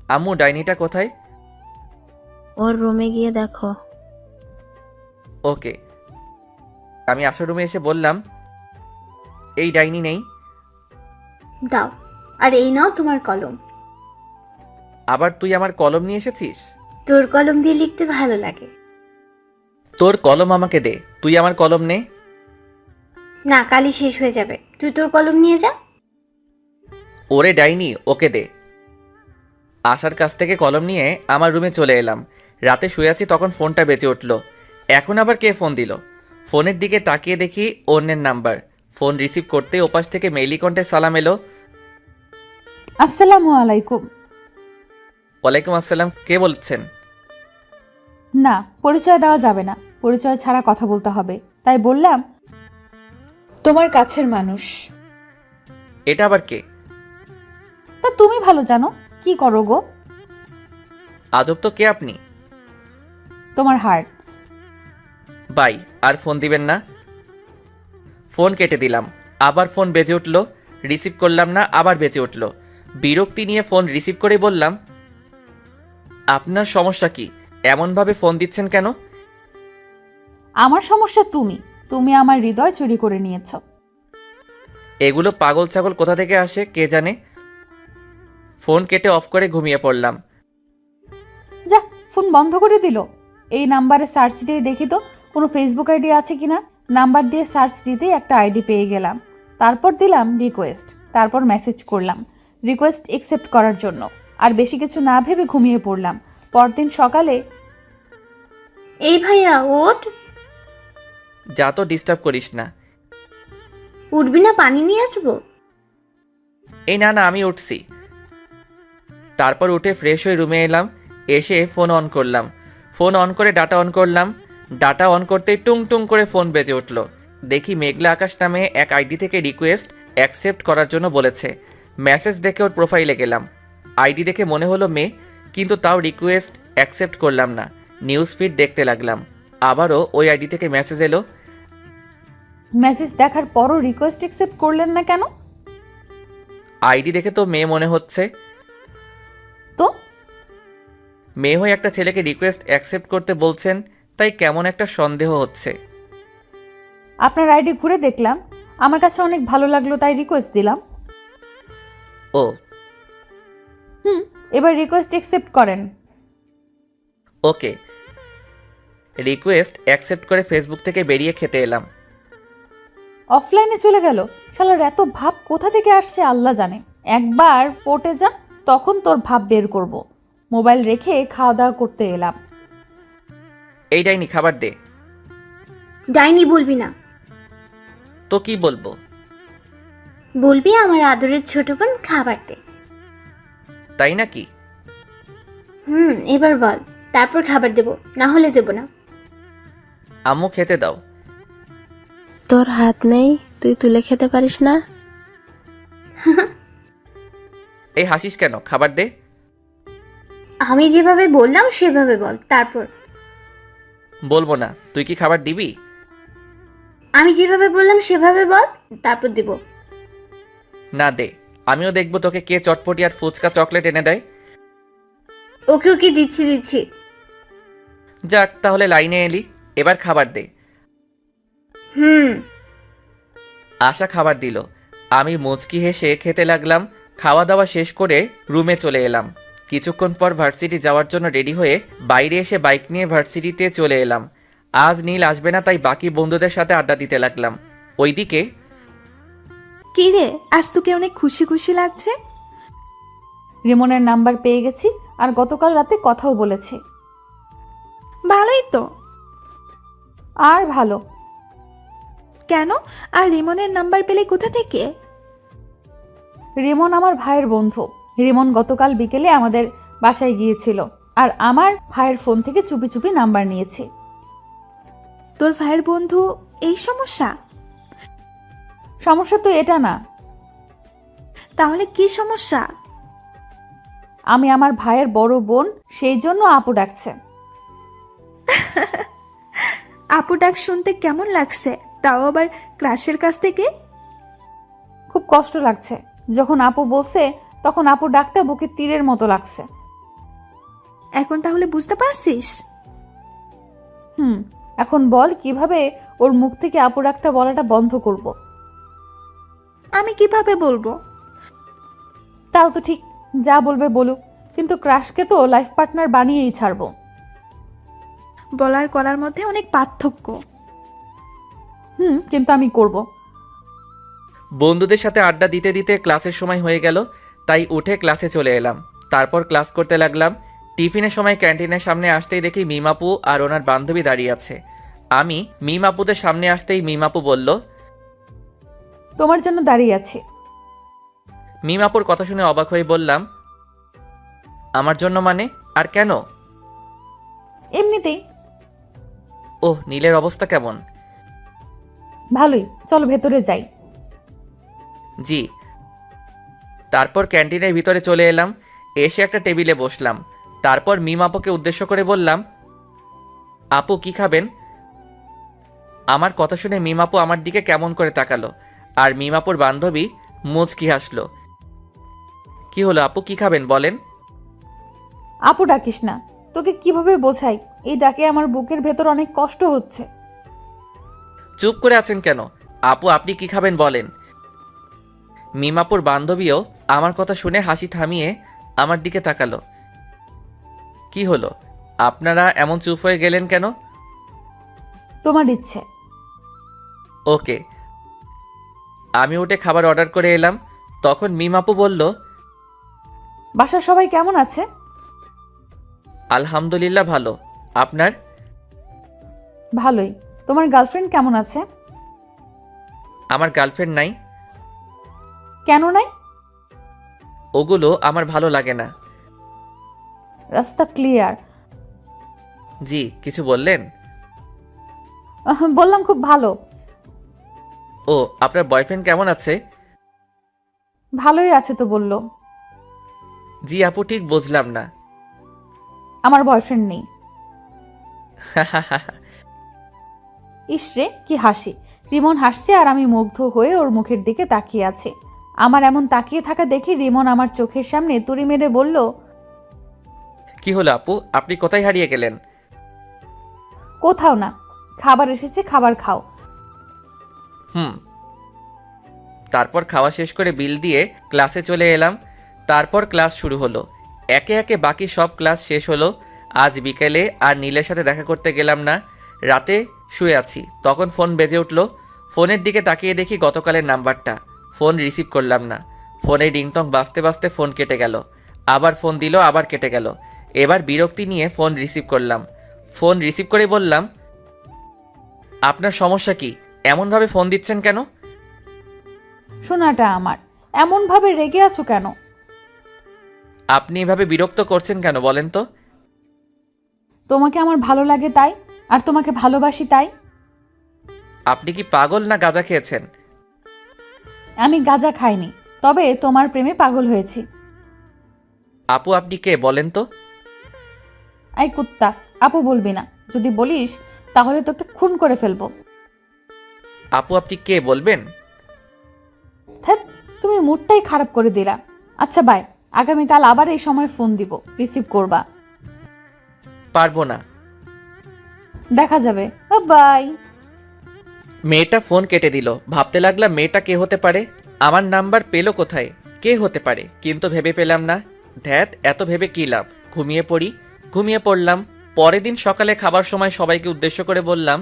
আম্মু, ডাইনিটা কোথায়? ওর রুমে গিয়ে দেখো। ওকে। আমি আসার রুমে এসে বললাম, এই ডাইনি নেই। দাও, আর এই নাও তোমার কলম। আবার তুই আমার কলম নিয়ে এসেছিস? তোর কলম দিয়ে লিখতে ভালো লাগে। তোর কলম আমাকে দে, তুই আমার কলম নে। না, কালই শেষ হয়ে যাবে, তুই তোর কলম নিয়ে যা। ওরে ডাইনি, ওকে দে। আশার কাছ থেকে কলম নিয়ে আমার রুমে চলে এলাম। রাতে শুয়ে আছি, তখন ফোনটা বেজে উঠল। এখন আবার কে ফোন দিল? ফোনের দিকে তাকিয়ে দেখি অন্যের নাম্বার। ফোন রিসিভ করতে ওপাশ থেকে মেইলি কণ্ঠে সালাম এলো। আসসালামু আলাইকুম। ওয়ালাইকুম আসসালাম, কে বলছেন? না, পরিচয় দেওয়া যাবে না, পরিচয় ছাড়া কথা বলতে হবে, তাই বললাম তোমার কাছের মানুষ। এটা আবার কে? তা তুমি ভালো জানো। কি করো গো? আজব তো, কে আপনি? তোমার হার্ট। বাই, আর ফোন দিবেন না। ফোন কেটে দিলাম। আবার ফোন বেজে উঠল, রিসিভ করলাম না, আবার বেজে উঠল। বিরক্তি নিয়ে ফোন রিসিভ করে বললাম, আপনার সমস্যা কি? এমনভাবে ফোন দিচ্ছেন কেন? আমার সমস্যা তুমি, তুমি আমার হৃদয় চুরি করে নিয়েছো। এগুলো পাগল ছাগল কোথা থেকে আসে কে জানে। ফোন কেটে অফ করে ঘুমিয়ে পড়লাম। যা, ফোন বন্ধ করে দিল। এই নাম্বারে সার্চ দিয়ে দেখি তো কোনো ফেসবুক আইডি আছে কিনা। নাম্বার দিয়ে সার্চ দিতেই একটা আইডি পেয়ে গেলাম। তারপর দিলাম রিকোয়েস্ট, তারপর মেসেজ করলাম রিকোয়েস্ট একসেপ্ট করার জন্য। আর বেশি কিছু না ভেবে ঘুমিয়ে পড়লাম। পরদিন সকালে এই ভাইয়া ওঠ। যা তো, ডিস্টার্ব করিস না। উঠবি না? পানি নিয়ে আসবো। এই না না, আমি উঠছি। তারপর উঠে ফ্রেশ হয়ে রুমে এলাম। এসে ফোন অন করলাম। ফোন অন করে ডাটা অন করলাম। ডাটা অন করতেই টুং টুং করে ফোন বেজে উঠল। দেখি মেঘলা আকাশ নামে এক আইডি থেকে রিকোয়েস্ট অ্যাকসেপ্ট করার জন্য বলেছে। মেসেজ দেখে ওর প্রোফাইলে গেলাম। আইডি দেখে মনে হলো মেয়ে, কিন্তু তাও রিকোয়েস্ট অ্যাকসেপ্ট করলাম না। নিউজ ফিড দেখতে লাগলাম। আবারও ওই আইডি থেকে মেসেজ এলো। মেসেজ দেখার পরও রিকোয়েস্ট একসেপ্ট করলেন না কেন? আইডি দেখে তো মেয়ে মনে হচ্ছে। তো মেয়ে হয়ে একটা ছেলেকে রিকোয়েস্ট অ্যাকসেপ্ট করতে বলছেন, তাই কেমন একটা সন্দেহ হচ্ছে। আপনার আইডি ঘুরে দেখলাম, আমার কাছে অনেক ভালো লাগলো, তাই রিকোয়েস্ট দিলাম। ও, এবার রিকোয়েস্ট একসেপ্ট করেন। ওকে। রিকোয়েস্ট অ্যাকসেপ্ট করে ফেসবুক থেকে বেরিয়ে খেতে এলাম। অফলাইনে চলে গেল। শালার এত ভাব কোথা থেকে আসছে আল্লাহ জানে। একবার পটে যা, তখন তোর ভাব বের করব। মোবাইল রেখে খাওয়া দাওয়া করতে এলাম। এই ডাইনি, খাবার দে। ডাইনি বলবি না। তো কি বলবো? বলবি আমার আদরের ছোট বোন খাবার দে। তাই নাকি? এবার বল, তারপর খাবার দেব, না হলে দেব না। আম্মু, খেতে দাও। তোর হাত নেই, তুই তুলে খেতে পারিস না? এই হাসিস কেন? খাবার দে। আমি যেভাবে বললাম সেভাবে বল, তারপর। বলবো না। তুই কি খাবার দিবি? আমি যেভাবে বললাম সেভাবে বল, তারপর দেব। না, দে। আমিও দেখবো তোকে কে চটপটি আর ফুচকা চকলেট এনে দেয়। ওকে ওকে, দিচ্ছি। যাক, তাহলে লাইনে এলি। এবার খাবার দে। আশা খাবার দিল। আমি মুচকি হেসে খেতে লাগলাম। খাওয়া দাওয়া শেষ করে রুমে চলে এলাম। কিছুক্ষণ পর ভার্সিটি যাওয়ার জন্য রেডি হয়ে বাইরে এসে বাইক নিয়ে ভার্সিটিতে চলে এলাম। আজ নীল আসবে না, তাই বাকি বন্ধুদের সাথে আড্ডা দিতে লাগলাম। ওইদিকে কি রে, আজ তোকে অনেক খুশি খুশি লাগছে। রিমনের নাম্বার পেয়ে গেছি, আর গতকাল রাতে কথাও বলেছি। ভালোই তো। আর ভালো কেন? আর রিমনের নাম্বার পেলে কোথা থেকে? রিমন আমার ভাইয়ের বন্ধু। রিমন গতকাল বিকেলে আমাদের বাসায় গিয়েছিল, আর আমার ভাইয়ের ফোন থেকে চুপি চুপি নাম্বার নিয়েছি। তোর ভাইয়ের বন্ধু এই সমস্যা? সমস্যা তো এটা না। তাহলে কি সমস্যা? আমি আমার ভাইয়ের বড় বোন, সেই জন্য আপু ডাকছে। আপু ডাক শুনতে কেমন লাগছে? তাও আবার ক্রাশের কাছ থেকে। খুব কষ্ট লাগছে। যখন আপু বলছে তখন আপু ডাকটা বুকে তীরের মতো লাগছে। এখন তাহলে বুঝতে পারছিস? এখন বল কিভাবে ওর মুখ থেকে আপু ডাকটা বলাটা বন্ধ করব। আমি কিভাবে বলবো? তাও তো ঠিক, যা বলবে বলুক, কিন্তু ক্রাশকে তো লাইফ পার্টনার বানিয়েই ছাড়বো। বলার করার মধ্যে অনেক পার্থক্য। কিন্তু আমি করব। বন্ধুদের সাথে আড্ডা দিতে দিতে ক্লাসের সময় হয়ে গেল, তাই উঠে ক্লাসে চলে এলাম। তারপর ক্লাস করতে লাগলাম। টিফিনের সময় ক্যান্টিনের সামনে আসতেই দেখি মিমাপু আর ওনার বান্ধবী দাঁড়িয়ে আছে। আমি মিমাপুদের সামনে আসতেই মিমাপু বলল, তোমার জন্য দাঁড়িয়ে আছি। মিমাপুর কথা শুনে অবাক হয়ে বললাম, আমার জন্য মানে? আর কেন? এমনিতেই। ওহ, নীলের অবস্থা কেমন? ভালোই, চলো ভেতরে যাই। জি। তারপর ক্যান্টিনের ভিতরে চলে এলাম, এসে একটা টেবিলে বসলাম। তারপর মিমাপুকে উদ্দেশ্য করে বললাম, আপু কি খাবেন? আমার কথা শুনে মিমাপু আমার দিকে কেমন করে তাকালো, আর মিমাপুর বান্ধবী মুচকি হাসলো। কি হলো আপু, কি খাবেন বলেন? আপু ডাকিস না, তোকে কিভাবে বোঝাই, এই ডাকে আমার বুকের ভেতর অনেক কষ্ট হচ্ছে। চুপ করে আছেন কেন? আপু আপনি কি খাবেন বলেন? মিমাপুর বান্ধবীও আমার কথা শুনে হাসি থামিয়ে আমার দিকে তাকালো। কি হলো, আপনারা এমন চুপ হয়ে গেলেন কেন? তোমার ইচ্ছে। ওকে। আমি উঠে খাবার অর্ডার করে এলাম। তখন মিমাপু বলল, বাসার সবাই কেমন আছে? আলহামদুলিল্লাহ ভালো। আপনার? ভালোই। তোমার গার্লফ্রেন্ড কেমন আছে? আমার গার্লফ্রেন্ড নাই। কেন নাই? ওগুলো আমার ভালো লাগে না। রাস্তা ক্লিয়ার। জি, কিছু বললেন? বললাম খুব ভালো। ও, আপনার বয়ফ্রেন্ড কেমন আছে? ভালোই আছে তো বললো। জি আপু, ঠিক বুঝলাম না। আমার বয়ফ্রেন্ড নেই। ইসরে কি হাসি! রিমন হাসছে আর আমি মুগ্ধ হয়ে ওর মুখের দিকে তাকিয়ে আছি। আমার এমন তাকিয়ে থাকা দেখে রিমন আমার চোখের সামনে তুড়ি মেরে বলল, কি হলো আপু, আপনি কোথায় হারিয়ে গেলেন? কোথাও না, খাবার এসেছে, খাবার খাও। তারপর খাওয়া শেষ করে বিল দিয়ে ক্লাসে চলে এলাম। তারপর ক্লাস শুরু হলো। একে একে বাকি সব ক্লাস শেষ হলো। আজ বিকেলে আর নীলের সাথে দেখা করতে গেলাম না। রাতে শুয়ে আছি, তখন ফোন বেজে উঠল। ফোনের দিকে তাকিয়ে দেখি গতকালের নাম্বারটা। ফোন রিসিভ করলাম না। ফোনে রিংটং বাজতে বাজতে ফোন কেটে গেল। আবার ফোন দিল, আবার কেটে গেল। এবার বিরক্তি নিয়ে ফোন রিসিভ করলাম। ফোন রিসিভ করে বললাম, আপনার সমস্যা কি? এমনভাবে ফোন দিচ্ছেন কেন? শোনাটা আমার, এমন ভাবে রেগে আছো কেন? আপনি এভাবে বিরক্ত করছেন কেন বলেন তো? তোমাকে আমার ভালো লাগে তাই, আর তোমাকে ভালোবাসি তাই। আপনি কি পাগল না গাঁজা খেয়েছেন? আমি গাঁজা খাইনি, তবে তোমার প্রেমে পাগল হয়েছি। আপু আপনি কে বলেন তো? এই কুত্তা, আপু বলবি না। যদি বলিস তাহলে তোকে খুন করে ফেলবো। আপু আপনি কে বলবেন? ধ্যাৎ, তুমি মুডটাই খারাপ করে দিলা। আচ্ছা বাই, আগামীকাল আবার এই সময় ফোন দিব, রিসিভ করবা। পারবো না। দেখা যাবে। বাই। মেয়েটা ফোন কেটে দিল। ভাবতে লাগলাম মেয়েটা কে হতে পারে, আমার নাম্বার পেলো কোথায়, কে হতে পারে, কিন্তু ভেবে পেলাম না। ধ্যাত, এত ভেবে কী লাভ, ঘুমিয়ে পড়ি। ঘুমিয়ে পড়লাম। পরের দিন সকালে খাবার সময় সবাইকে উদ্দেশ্য করে বললাম,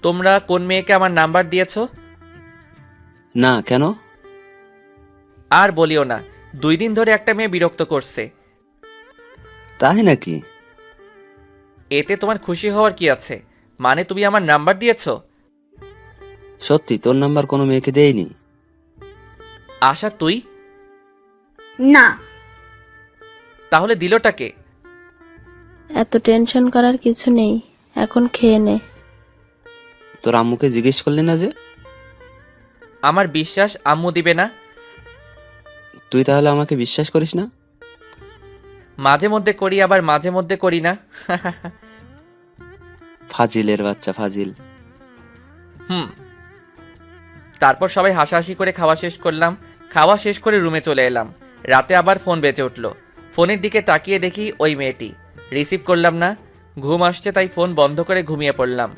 তোমরা কোন মেয়েকে আমার নাম্বার দিয়েছো? না, কেন? আর বলিও না, 2 দিন ধরে একটা মেয়ে বিরক্ত করছে। তাই নাকি? এতে তোমার খুশি হওয়ার কি আছে? মানে তুমি আমার নাম্বার দিয়েছো? সত্যি তোর নাম্বার কোনো মেয়েকে দেয়নি? আশা তুই? না। তাহলে দিলটাকে? এত টেনশন করার কিছু নেই, এখন খেয়ে নে। তোর আম্মুকে জিজ্ঞেস করলি না যে? আমার বিশ্বাস আম্মু দিবে না। তুই তাহলে আমাকে বিশ্বাস করিস না? মাঝে মধ্যে করি, আবার মাঝে মধ্যে করি না। ফাজিলের বাচ্চা, ফাজিল। তারপর সবাই হাসাহাসি করে খাওয়া শেষ করলাম। খাওয়া শেষ করে রুমে চলে এলাম। রাতে আবার ফোন বেজে উঠল। ফোনের দিকে তাকিয়ে দেখি ওই মেয়েটি। রিসিভ করলাম না। ঘুম আসছে তাই ফোন বন্ধ করে ঘুমিয়ে পড়লাম।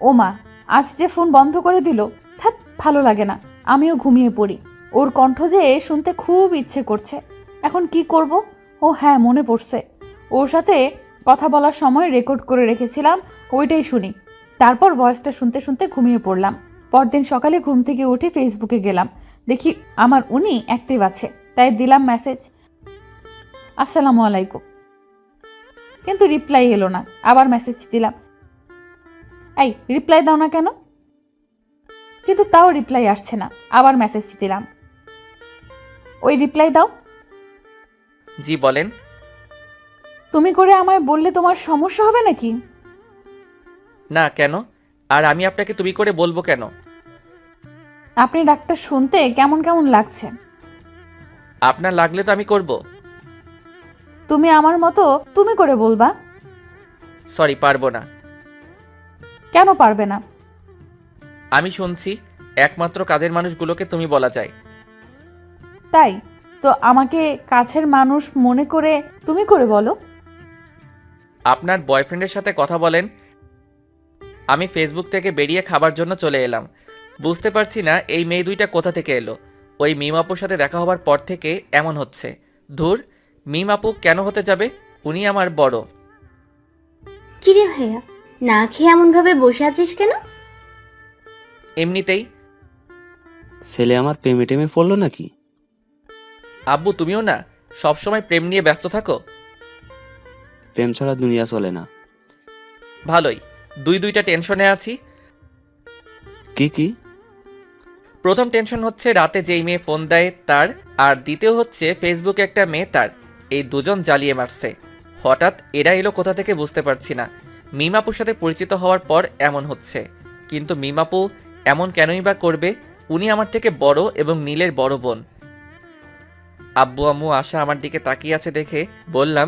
ও মা, আজ যে ফোন বন্ধ করে দিল। থাক, ভালো লাগে না, আমিও ঘুমিয়ে পড়ি। ওর কণ্ঠ যে শুনতে খুব ইচ্ছে করছে। এখন কি করব? ও হ্যাঁ, মনে পড়ছে, ওর সাথে কথা বলার সময় রেকর্ড করে রেখেছিলাম, ওইটাই শুনি। তারপর ভয়েসটা শুনতে শুনতে ঘুমিয়ে পড়লাম। পরদিন সকালে ঘুম থেকে উঠে ফেসবুকে গেলাম, দেখি আমার উনি অ্যাক্টিভ আছে, তাই দিলাম মেসেজ, আসসালামু আলাইকুম। কিন্তু রিপ্লাই এলো না। আবার মেসেজ দিলাম, এই রিপ্লাই দাও না কেন? কিন্তু তাও রিপ্লাই আসছে না। আবার মেসেজ দিলাম, ওই রিপ্লাই দাও। জি বলেন। তুমি করে আমায় বললে তোমার সমস্যা হবে নাকি? না, কেন? আর আমি আপনাকে তুমি করে বলবো কেন? আপনি ডাক্তার শুনতে কেমন কেমন লাগছে। আপনার লাগলে তো আমি করব। তুমি আমার মতো তুমি করে বলবা। সরি, পারবো না। কেন পারবে না? আমি শুনছি একমাত্র কাজের মানুষগুলোকে তুমি বলা যায়। তাই তো আমাকে কাছের মানুষ মনে করে তুমি করে বলো। আপনার বয়ফ্রেন্ডের সাথে কথা বলেন। আমি ফেসবুক থেকে বেরিয়ে খাবার জন্য চলে এলাম। বুঝতে পারছি না এই মেয়ে দুইটা কোথা থেকে এলো। ওই মিম আপুর সাথে দেখা হবার পর থেকে এমন হচ্ছে। ধুর, মিম আপু কেন হতে যাবে? উনি আমার বড়। কিরে ভাইয়া, না খেয়ে এমন ভাবে বসে আছিস কেন? এমনিতেই। ছেলে আমার প্রেমে টেমে পড়লো নাকি? আব্বু, তুমিও না সবসময় প্রেম নিয়ে ব্যস্ত থাকো। প্রেম ছাড়া দুনিয়া চলে না। ভালোই, দুইটা টেনশনে আছি। কি কি? প্রথম টেনশন হচ্ছে রাতে যেই মেয়ে ফোন দেয় তার, আর দ্বিতীয় হচ্ছে ফেসবুকে একটা মেয়ে তার। এই দুজন জ্বালিয়ে মারছে। হঠাৎ এরা এলো কোথা থেকে বুঝতে পারছি না। মিমাপুর সাথে পরিচিত হওয়ার পর এমন হচ্ছে। কিন্তু মিমাপু এমন কেনই বা করবে? উনি আমার থেকে বড় এবং নীলের বড় বোন। আব্বু আম্মু আশা আমার দিকে তাকিয়ে আছে দেখে বললাম,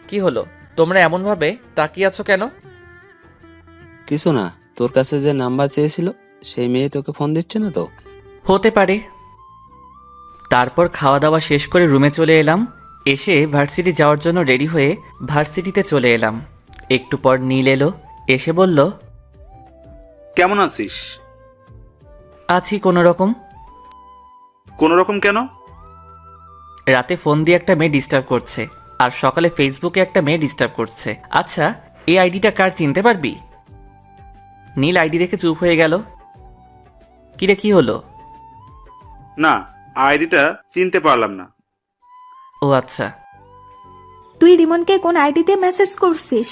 কি হলো, তোমরা এমনভাবে তাকিয়ে আছো কেন? কিছু না, তোর কাছে যে নাম্বার চেয়েছিল সেই মেয়ে তোকে ফোন দিচ্ছে না তো? হতে পারে। তারপর খাওয়া দাওয়া শেষ করে রুমে চলে এলাম। এসে ভার্সিটি যাওয়ার জন্য রেডি হয়ে ভার্সিটিতে চলে এলাম। একটু পর নীল এলো, এসে বলল, কেমন আছিস? আছি কোনো রকম। কোনো রকম কেন? রাতে ফোন দিয়ে একটা মেয়ে ডিস্টার্ব করছে, আর সকালে ফেসবুকে একটা মেয়ে ডিস্টার্ব করছে। আচ্ছা, এই আইডিটা কার চিনতে পারবি? নীল আইডি দেখে চুপ হয়ে গেল। কিরে, কি হলো? না, আইডিটা চিনতে পারলাম না। ও আচ্ছা। তুই রিমনকে কোন আইডি দিয়ে মেসেজ করছিস?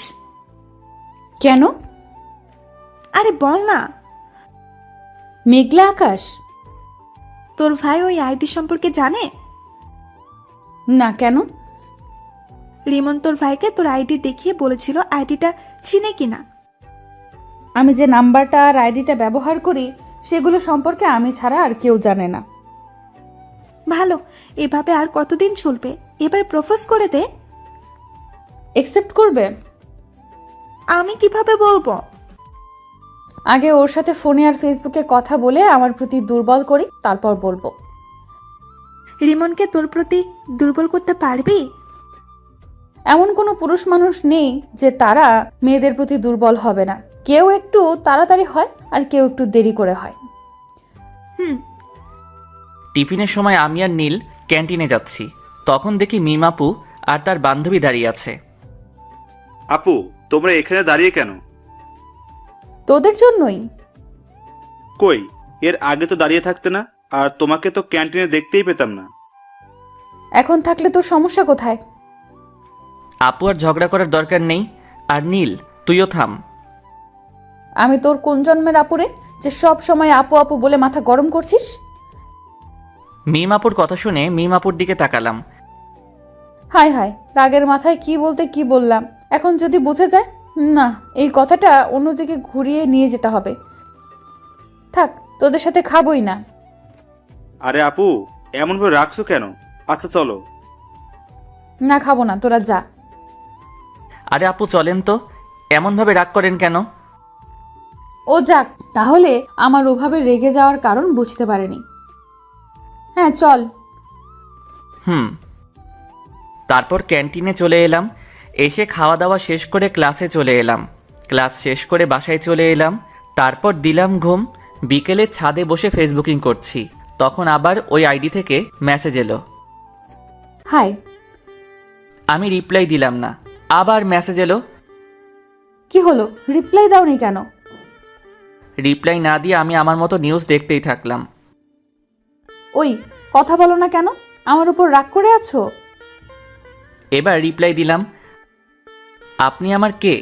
কেন? আরে বল না। মেঘলা আকাশ? তোর ভাই ওই আইডি সম্পর্কে জানে? না, কেন? রিমন তোর ভাইকে তোর আইডি দেখিয়ে বলেছিল আইডিটা চিনে কিনা। আমি যে নাম্বারটা আর আইডিটা ব্যবহার করি সেগুলো সম্পর্কে আমি ছাড়া আর কেউ জানে না। ভালো, এভাবে আর কতদিন চলবে? এবার প্রপোজ করে দে। একসেপ্ট করবে? আমি কিভাবে বলবো? আগে ওর সাথে ফোনে আর ফেসবুকে কথা বলে আমার প্রতি দুর্বল করি, তারপর বলবো। রিমনকে তোর প্রতি দুর্বল করতে পারবি? এমন কোনো পুরুষ মানুষ নেই যে তারা মেয়েদের প্রতি দুর্বল হবে না। কেউ একটু তাড়াতাড়ি হয় আর কেউ একটু দেরি করে হয়। টিফিনের সময় আমি আর নীল ক্যান্টিনে যাচ্ছি। তখন দেখি মিমাপু আর তার বান্ধবী দাঁড়িয়ে আছে। আপু, তোমরা এখানে দাঁড়িয়ে কেন? তোদের জন্যই। কই, এর আগে তো দাঁড়িয়ে থাকতে না, আর তোমাকে তো ক্যান্টিনে দেখতেই পেতাম না। এখন থাকলে তোর সমস্যা কোথায়? আপু আর ঝগড়া করার দরকার নেই। আর নীল, তুইও থাম। আমি তোর কোন জন্মের আপুরে যে সব সময় আপু আপু বলে মাথা গরম করছিস? মিমাপুর কথা শুনে মিমাপুর দিকে তাকালাম। হায় হায়, রাগের মাথায় কি বলতে কি বললাম। এখন যদি বুঝে যায়, না, এই কথাটা অন্যদিকে ঘুরিয়ে নিয়ে যেতে হবে। থাক, তোদের সাথে খাবই না। আরে আপু, এমনভাবে রাখছো কেন? আচ্ছা চলো। না, খাবো না, তোরা যা। আরে আপু চলেন তো, এমনভাবে রাগ করেন কেন? ও যাক, তাহলে আমার ওভাবে রেগে যাওয়ার কারণ বুঝতে পারেনি। হ্যাঁ চল। তারপর ক্যান্টিনে চলে এলাম। এসে খাওয়া দাওয়া শেষ করে ক্লাসে চলে এলাম। ক্লাস শেষ করে বাসায় চলে এলাম। তারপর দিলাম ঘুম। বিকেলে ছাদে বসে ফেসবুকিং করছি, তখন আবার ওই আইডি থেকে মেসেজ এলো। হাই। আমি রিপ্লাই দিলাম না। আবার মেসেজ এলো। কি হলো, রিপ্লাই দাওনি কেন? রিপ্লাই না দিয়ে আমি আমার মতো নিউজ দেখতেই থাকলাম। ওই, কথা বলো না কেন? আমার উপর রাগ করে আছো? এবার রিপ্লাই দিলাম, আপনি আমার কে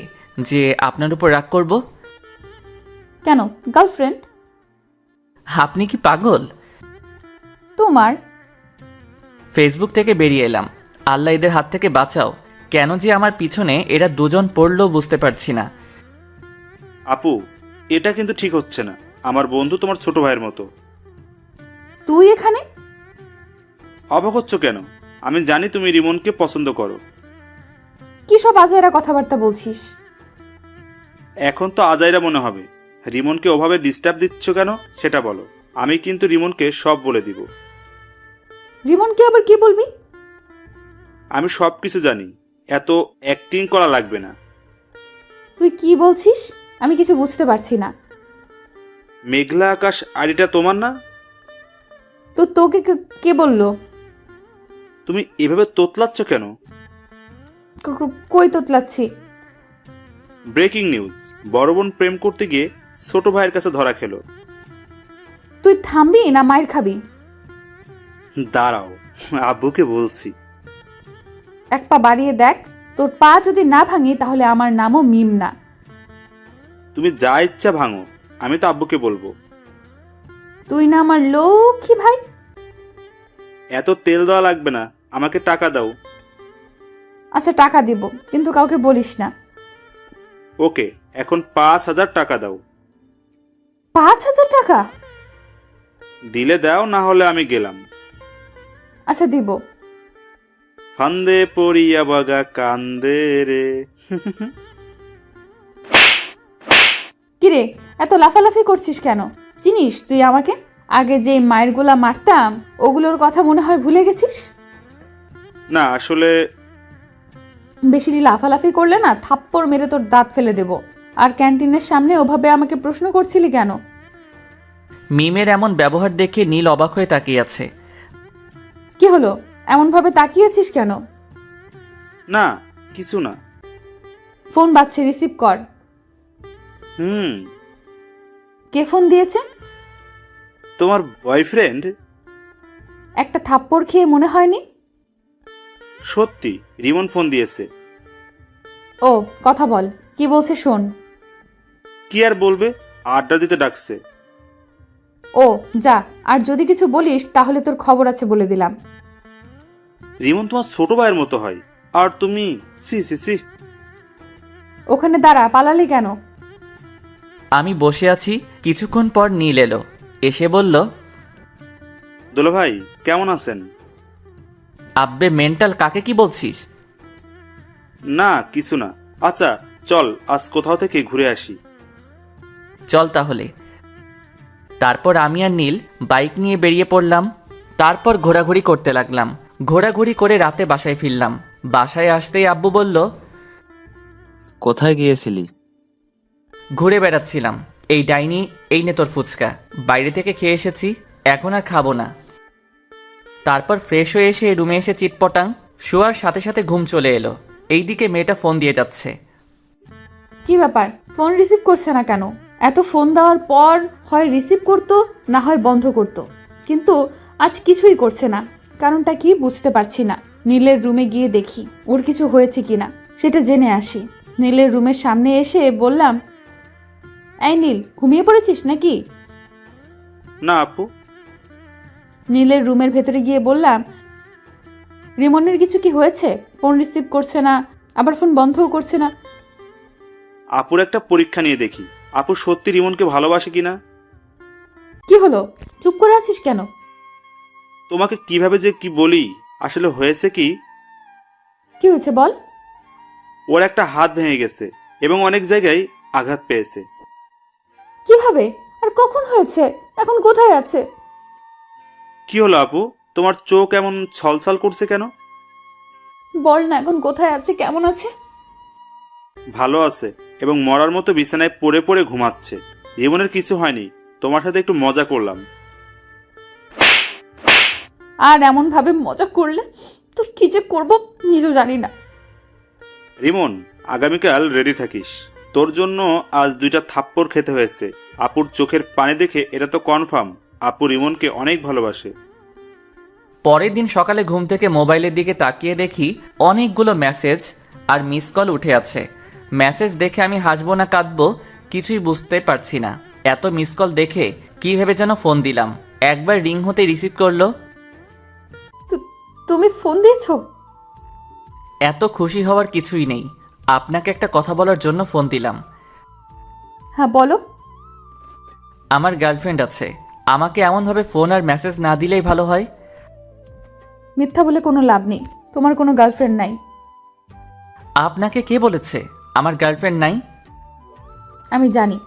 যে আপনার উপর রাগ করব? কেন, গার্লফ্রেন্ড? আপনি কি পাগল? তোমার? ফেসবুক থেকে বেরিয়ে এলাম। আল্লাহ এদের হাত থেকে বাঁচাও। কেন যে আমার পিছনে এরা দুজন পড়লো বুঝতে পারছি না। আপু, এটা কিন্তু ঠিক হচ্ছে না। আমার বন্ধু তোমার ছোট ভাইয়ের মতো। তুই এখানে? অবাক হচ্ছ কেন? আমি জানি তুমি রিমনকে পছন্দ করো। কি সব আজাইরা কথাবার্তা বলছিস? এখন তো আজাইরা মনে হবে। রিমনকে ওভাবে ডিস্টার্ব দিচ্ছ কেন সেটা বলো। আমি কিন্তু রিমনকে সব বলে দিব। রিমনকে আবার কি বলবি? আমি সব কিছু জানি, এত অ্যাক্টিং করা লাগবে না। তুই কি বলছিস? আমি কিছু বুঝতে পারছি না। মেঘলা আকাশ আড়িটা তোমার না? তো তোকে কে বললো? তুমি এভাবে তোতলাচ্ছ কেন? কই তোতলাচ্ছি? ব্রেকিং নিউজ, বড় বোন প্রেম করতে গিয়ে ছোট ভাইয়ের কাছে ধরা খেলো। তুই থামবি না মায়ের খাবি? দাঁড়াও, আব্বুকে বলছি। এক পা বাড়িয়ে দেখ, তোর পা যদি না ভাঙি তাহলে আমার নামও মিম না। তুমি যা ইচ্ছা ভাঙো, আমি তো আব্বুকে বলবো। তুই না আমার লক্ষ্মী ভাই। এত তেল দেওয়া লাগবে না, আমাকে টাকা দাও। আচ্ছা টাকা দিব, কিন্তু কাউকে বলিস না। ওকে, এখন 5,000 টাকা দাও। 5,000 টাকা? দিলে দাও, না হলে আমি গেলাম। আচ্ছা দিব। ফান্দে পড়িয়া বাগা কান্দে রে। কিরে, এত লাফালাফি করছিস কেন? চিনিস তুই আমাকে? আগে যে মায়ের গোলা মারতাম ওগুলোর কথা মনে হয় ভুলে গেছিস? না আসলে বেশি লাফালাফি করলে না থাপ্পড় মেরে তোর দাঁত ফেলে দেব। আর ক্যান্টিনের সামনে ওভাবে আমাকে প্রশ্ন করছিলি কেন? মিমের এমন ব্যবহার দেখে নীল অবাক হয়ে তাকিয়ে আছে। কি হলো, এমন ভাবে তাকিয়েছিস কেন? না, কিছু না। ফোন বাজছে, রিসিভ কর। কে ফোন দিয়েছে? তোমার বয়ফ্রেন্ড। একটা থাপ্পড় খেয়ে মনে হয়নি? সত্যি, রিমন ফোন দিয়েছে। ও, কথা বল, কি বলছে শোন। কি আর বলবে, আড্ডা দিতে ডাকছে। ও যা, আর যদি কিছু বলিস তাহলে তোর খবর আছে বলে দিলাম। রিমন তোমার ছোট ভাইয়ের মতো হয়, আর তুমি সি সি সি। ওখানে দাঁড়া, পালালি কেন? আমি বসে আছি। কিছুক্ষণ পর নীল এলো। এসে বলল, দোলা ভাই কেমন আছেন? আব্বে মেন্টাল, কাকে কি বলছিস? না কিছু না। আচ্ছা চল, আজ কোথাও থেকে ঘুরে আসি। চল তাহলে। তারপর আমি আর নীল বাইক নিয়ে বেরিয়ে পড়লাম। তারপর ঘোরাঘুরি করতে লাগলাম। ঘোরাঘুরি করে রাতে বাসায় ফিরলাম। বাসায় আসতেই আব্বু বলল, কোথায় গিয়েছিলি? ঘুরে বেড়াচ্ছিলাম। এই ডাইনি, এই নে তোর ফুচকা, বাইরে থেকে খেয়ে এসেছি, এখন আর খাবো না। তারপর ফ্রেশ হয়ে এসে রুমে এসে চিটপটাং, শোয়ার সাথে সাথে ঘুম চলে এলো। এইদিকে মেয়েটা ফোন দিয়ে যাচ্ছে। কি ব্যাপার, ফোন রিসিভ করছে না কেন? এত ফোন দেওয়ার পর হয় রিসিভ করতো, না হয় বন্ধ করতো, কিন্তু আজ কিছুই করছে না। কারণটা কি বুঝতে পারছি না। নীলের রুমে গিয়ে দেখি ওর কিছু হয়েছে কিনা, সেটা জেনে আসি। নীলের রুমের সামনে এসে বললাম, এই নীল, ঘুমিয়ে পড়েছিস নাকি? না আপু। নীলের রুমের ভেতরে গিয়ে বললাম, রিমনের কিছু কি হয়েছে? ফোন রিসিভ করছে না, আবার ফোন বন্ধও করছে না। আপুর একটা পরীক্ষা নিয়ে দেখি, আপু সত্যি রিমনকে ভালোবাসে কিনা। কি হলো, চুপ করে আছিস কেন? তোমাকে কিভাবে যে কি বলি, আসলে হয়েছে কি, কি হয়েছে বল। ওর একটা হাত ভেঙে গেছে এবং অনেক জায়গায় আঘাত পেয়েছে। কিভাবে আর কখন হয়েছে? এখন কোথায় আছে? কি হলো আপু, তোমার চোখ এমন ছলছল করছে কেন? বল না, এখন কোথায় আছে, কেমন আছে? ভালো আছে এবং মরার মতো বিছানায় পড়ে পড়ে ঘুমাচ্ছে। রিমনের কিছু হয়নি, তোমার সাথে একটু মজা করলাম। আর এমন ভাবে মজা করলে তোর কি যে করব নিজেও জানি না। রিমন, আগামীকাল রেডি থাকিস। তোর জন্য আজ 2টা থাপ্পড় খেতে হয়েছে। আপুর চোখের পানি দেখে এটা তো কনফার্ম আপু রিমনকে অনেক ভালোবাসে। পরের দিন সকালে ঘুম থেকে মোবাইলের দিকে তাকিয়ে দেখি অনেকগুলো মেসেজ আর মিস কল উঠে আছে। মেসেজ দেখে আমি হাসবো না কাঁদবো কিছুই বুঝতে পারছি না। এত মিস কল দেখে কী ভেবে যেন ফোন দিলাম। একবার রিং হতে রিসিভ করলো। তুমি ফোন দিয়েছো? এত খুশি হওয়ার কিছুই নেই, আপনাকে একটা কথা বলার জন্য ফোন দিলাম। হ্যাঁ বলো। আমার গার্লফ্রেন্ড আছে, আমাকে এমনভাবে ফোন আর মেসেজ না দিলেই ভালো হয়। মিথ্যা বলে কোনো লাভ নেই, তোমার কোনো গার্লফ্রেন্ড নাই। আপনাকে কে বলেছে আমার গার্লফ্রেন্ড নাই? আমি জানি।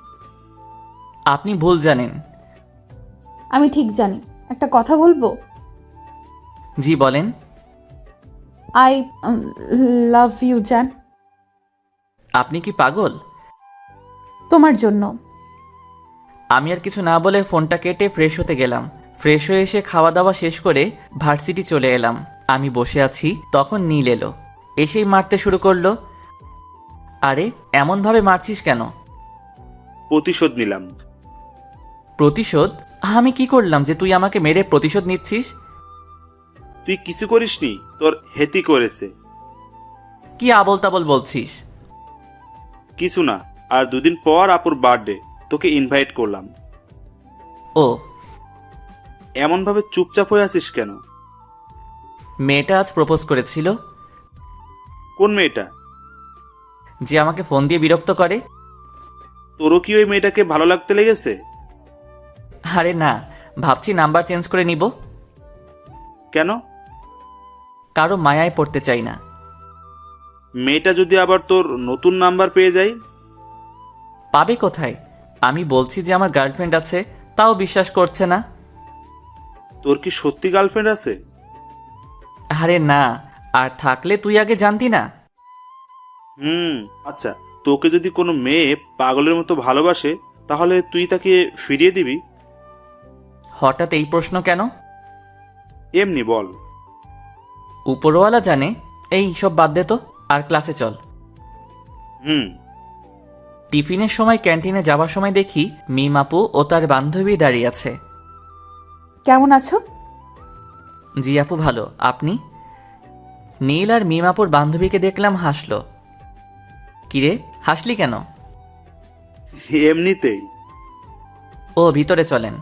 আপনি ভুল জানেন। আমি ঠিক জানি। একটা কথা বলবো? জি বলেন। আই লাভ ইউ জান। আপনি কি পাগল? তোমার জন্য। আমি আর কিছু না বলে ফোনটা কেটে ফ্রেশ হতে গেলাম। ফ্রেশ হয়ে এসে খাওয়া দাওয়া শেষ করে ভার্সিটি চলে এলাম। আমি বসে আছি, তখন নীল এলো। এসেই মারতে শুরু করলো। আরে এমনভাবে মারছিস কেন? প্রতিশোধ নিলাম। প্রতিশোধ? আমি কি করলাম যে তুই আমাকে মেরে প্রতিশোধ নিচ্ছিস? তুই কিছু করিসনি, তোর হেতি করেছে। কি আবল তাবল বলছিস? কিছু না, আর 2 দিন পর আপুর বার্থডে, তোকে ইনভাইট করলাম। ও, এমনভাবে চুপচাপ হয়ে আছিস কেন? মেয়েটা আজ প্রপোজ করেছিল। কোন মেয়েটা? যে আমাকে ফোন দিয়ে বিরক্ত করে। তোরও কি ওই মেয়েটাকে ভালো লাগতে লেগেছে? আরে না, ভাবছি নাম্বার চেঞ্জ করে নিব। কেন? কারো মায়ায় পড়তে চাই না। মেয়েটা যদি আবার তোর নতুন নাম্বার পেয়ে যায়? পাবে কোথায়? আমি বলছি যে আমার গার্লফ্রেন্ড আছে, তাও বিশ্বাস করছে না। তোর কি সত্যি গার্লফ্রেন্ড আছে? আরে না, আর থাকলে তুই আগে জানতি না। আচ্ছা, তোকে যদি কোনো মেয়ে পাগলের মতো ভালোবাসে তাহলে তুই তাকে ফিরিয়ে দিবি? হঠাৎ এই প্রশ্ন কেন? এমনি বল। উপরওয়ালা জানে। এই সব বাদ দে তো, আর ক্লাসে চল। হুম। টিফিনের সময় ক্যান্টিনে যাওয়ার সময় দেখি মিম আপু ও তার বান্ধবী দাঁড়িয়ে আছে। কেমন আছো? জি আপু ভালো, আপনি? নীল আর মিম আপুর বান্ধবীকে দেখলাম হাসলো। কিরে হাসলি কেন? এমনিতেই। ও, ভিতরে চলেন।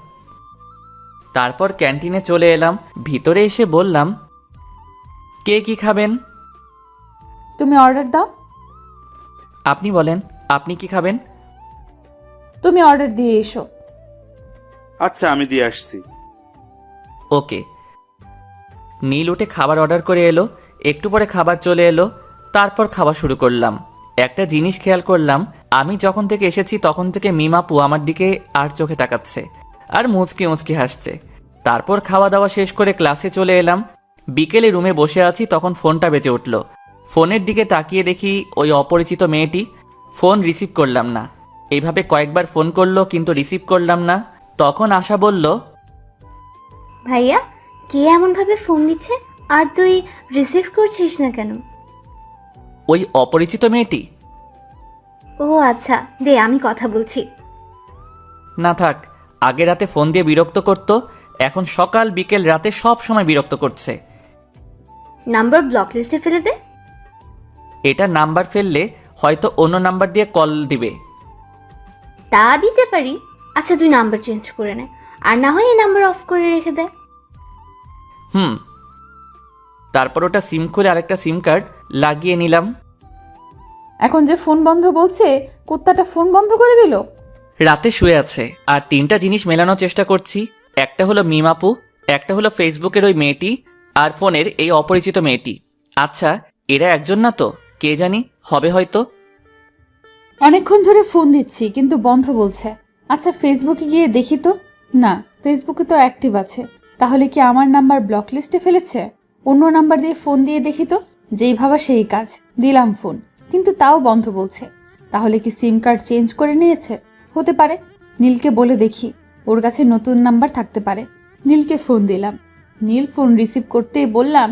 তারপর ক্যান্টিনে চলে এলাম। ভিতরে এসে বললাম, কে কি খাবেন? তুমি অর্ডার দাও। আপনি বলেন, আপনি কি খাবেন? তুমি অর্ডার দিয়ে এসো। আচ্ছা, আমি দিয়ে আসছি। ওকে। নীল উঠে খাবার অর্ডার করে এলো। একটু পরে খাবার চলে এলো। তারপর খাওয়া শুরু করলাম। একটা জিনিস খেয়াল করলাম, আমি যখন থেকে এসেছি তখন থেকে মিমাপু আমার দিকে আর চোখে তাকাচ্ছে আর মুচকি মুচকি হাসছে। তারপর খাওয়া দাওয়া শেষ করে ক্লাসে চলে এলাম। বিকেলে রুমে বসে আছি, তখন ফোনটা বেজে উঠল। ফোনের দিকে তাকিয়ে দেখি ওই অপরিচিত মেয়েটি। ফোন রিসিভ করলাম না। এইভাবে কয়েকবার ফোন করলো কিন্তু রিসিভ করলাম না। তখন আশা বলল, ভাইয়া, কে এমনভাবে ফোন দিচ্ছে আর তুই রিসিভ করছিস না কেন? ওই অপরিচিত মেয়েটি। ও আচ্ছা, দে আমি কথা বলছি। না থাক, আগে রাতে ফোন দিয়ে বিরক্ত করতো, এখন সকাল বিকেল রাতে সব সময় বিরক্ত করছে। নাম্বার ব্লক লিস্টে ফেলে দে। এটা নাম্বার ফেললে হয়তো অন্য নাম্বার দিয়ে কল দিবে। তা দিতে পারি। আচ্ছা, তুই নাম্বার চেঞ্জ করে নে, আর না হয় এই নাম্বার অফ করে রেখে দে। তারপর ওটা সিম খুলে আরেকটা সিম কার্ড লাগিয়ে নিলাম। এখন যে ফোন বন্ধ বলছে, কুত্তাটা ফোন বন্ধ করে দিল। রাতে শুয়ে আছে আর 3টা জিনিস মেলানোর চেষ্টা করছি। একটা হলো মিমাপু, একটা হলো ফেসবুকের ওই মেয়েটি, আর ফোনের এই অপরিচিত মেয়েটি। আচ্ছা, এরা একজন না তো? কে জানি, হবে হয়তো। অনেকক্ষণ ধরে ফোন দিচ্ছি কিন্তু বন্ধ বলছে। আচ্ছা ফেসবুকে গিয়ে দেখি তো। না, ফেসবুকে তো অ্যাক্টিভ আছে। তাহলে কি আমার নাম্বার ব্লক লিস্টে ফেলেছে? অন্য নাম্বার দিয়ে ফোন দিয়ে দেখি তো। যেই ভাবা সেই কাজ, দিলাম ফোন, কিন্তু তাও বন্ধ বলছে। তাহলে কি সিম কার্ড চেঞ্জ করে নিয়েছে? হতে পারে। নীলকে বলে দেখি, ওর কাছে নতুন নাম্বার থাকতে পারে। নীলকে ফোন দিলাম। নীল ফোন রিসিভ করতেই বললাম,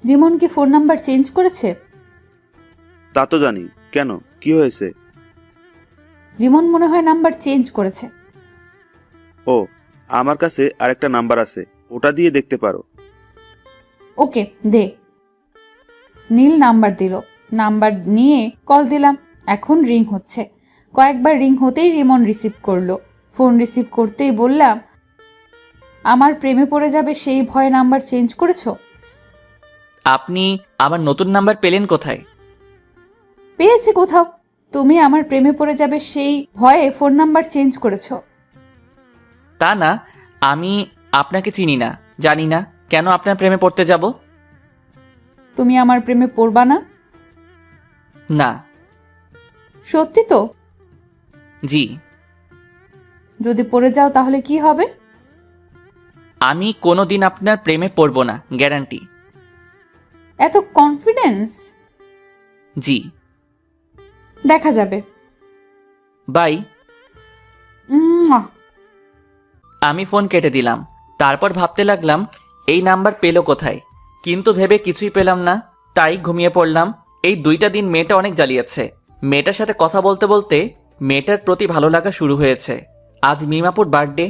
রিমন কি ফোন নাম্বার চেঞ্জ করেছে? তা তো জানি, কেন, কি হয়েছে? রিমন মনে হয় নাম্বার চেঞ্জ করেছে। ও, আমার কাছে আরেকটা নাম্বার আছে, ওটা দিয়ে দেখতে পারো। ওকে, দে। নীল নাম্বার দিল। নাম্বার নিয়ে কল দিলাম। এখন রিং হচ্ছে। কয়েকবার রিং হতেই রিমন রিসিভ করলো। ফোন রিসিভ করতেই বললাম, আমার প্রেমে পড়ে যাবে সেই ভয়ে নাম্বার চেঞ্জ করেছো? আপনি আমার নতুন নাম্বার পেলেন কোথায়? পেয়েছি কোথাও। তুমি আমার প্রেমে পড়ে যাবে সেই ভয়ে ফোন নাম্বার চেঞ্জ করেছো। তা না, আমি আপনাকে চিনি না, জানি না, কেন আপনার প্রেমে পড়তে যাব? তুমি আমার প্রেমে পড়বা না? না। সত্যি তো? জি। যদি পড়ে যাও তাহলে কি হবে? আমি কোনোদিন আপনার প্রেমে পড়ব না, গ্যারান্টি। এত কনফিডেন্স? জি। দেখা যাবে। বাই। উম্মুয়া। আমি ফোন কেটে দিলাম। তারপর ভাবতে লাগলাম এই নাম্বার পেলো কোথায়, কিন্তু ভেবে কিছুই পেলাম না। তাই ঘুমিয়ে পড়লাম। এই 2টা দিন মেয়েটা অনেক জ্বালিয়েছে। মেয়েটার সাথে কথা বলতে বলতে মেয়েটার প্রতি ভালো লাগা শুরু হয়েছে। আজ মিমাপুর বার্থডে,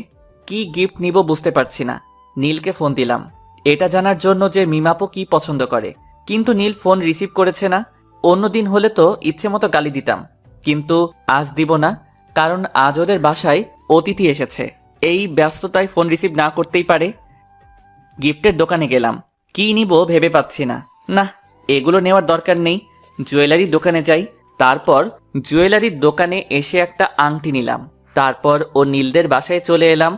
কি গিফট নিব বুঝতে পারছি না। নীলকে ফোন দিলাম এটা জানার জন্য যে মিমাপু কি পছন্দ করে, কিন্তু নীল ফোন রিসিভ করেছে না। অন্যদিন হলে তো ইচ্ছে মতো গালি দিতাম, কিন্তু আজ দিব না, কারণ আজ ওদের বাসায় অতিথি এসেছে। এই ব্যস্ততায় ফোন রিসিভ না করতেই পারে। গিফটের দোকানে গেলাম, কি নিব ভেবে পাচ্ছি না। না, এগুলো নেওয়ার দরকার নেই, জুয়েলারির দোকানে যাই। তারপর জুয়েলারির দোকানে এসে একটা আংটি নিলাম। তারপর ও নীলদের বাসায় চলে এলাম।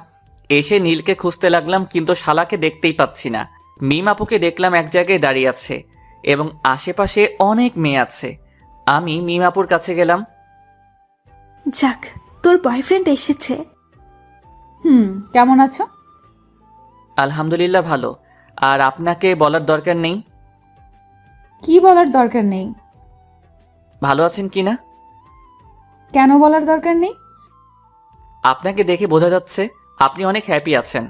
এসে নীলকে খুঁজতে লাগলাম, কিন্তু শালাকে দেখতেই পাচ্ছি না। মিমাপুকে দেখলাম এক জায়গায় দাঁড়িয়ে আছে এবং আশেপাশে অনেক মেয়ে আছে। আমি মিমাপুর কাছে গেলাম। যাক, তোর বয়ফ্রেন্ড এসেছে। কেমন আছো? আলহামদুলিল্লাহ ভালো। আর আপনাকে বলার দরকার নেই। কি বলার দরকার নেই? ভালো আছেন কি না? কেন বলার দরকার নেই? আপনাকে দেখে বোঝা যাচ্ছে আপনি অনেক হ্যাপি আছেন।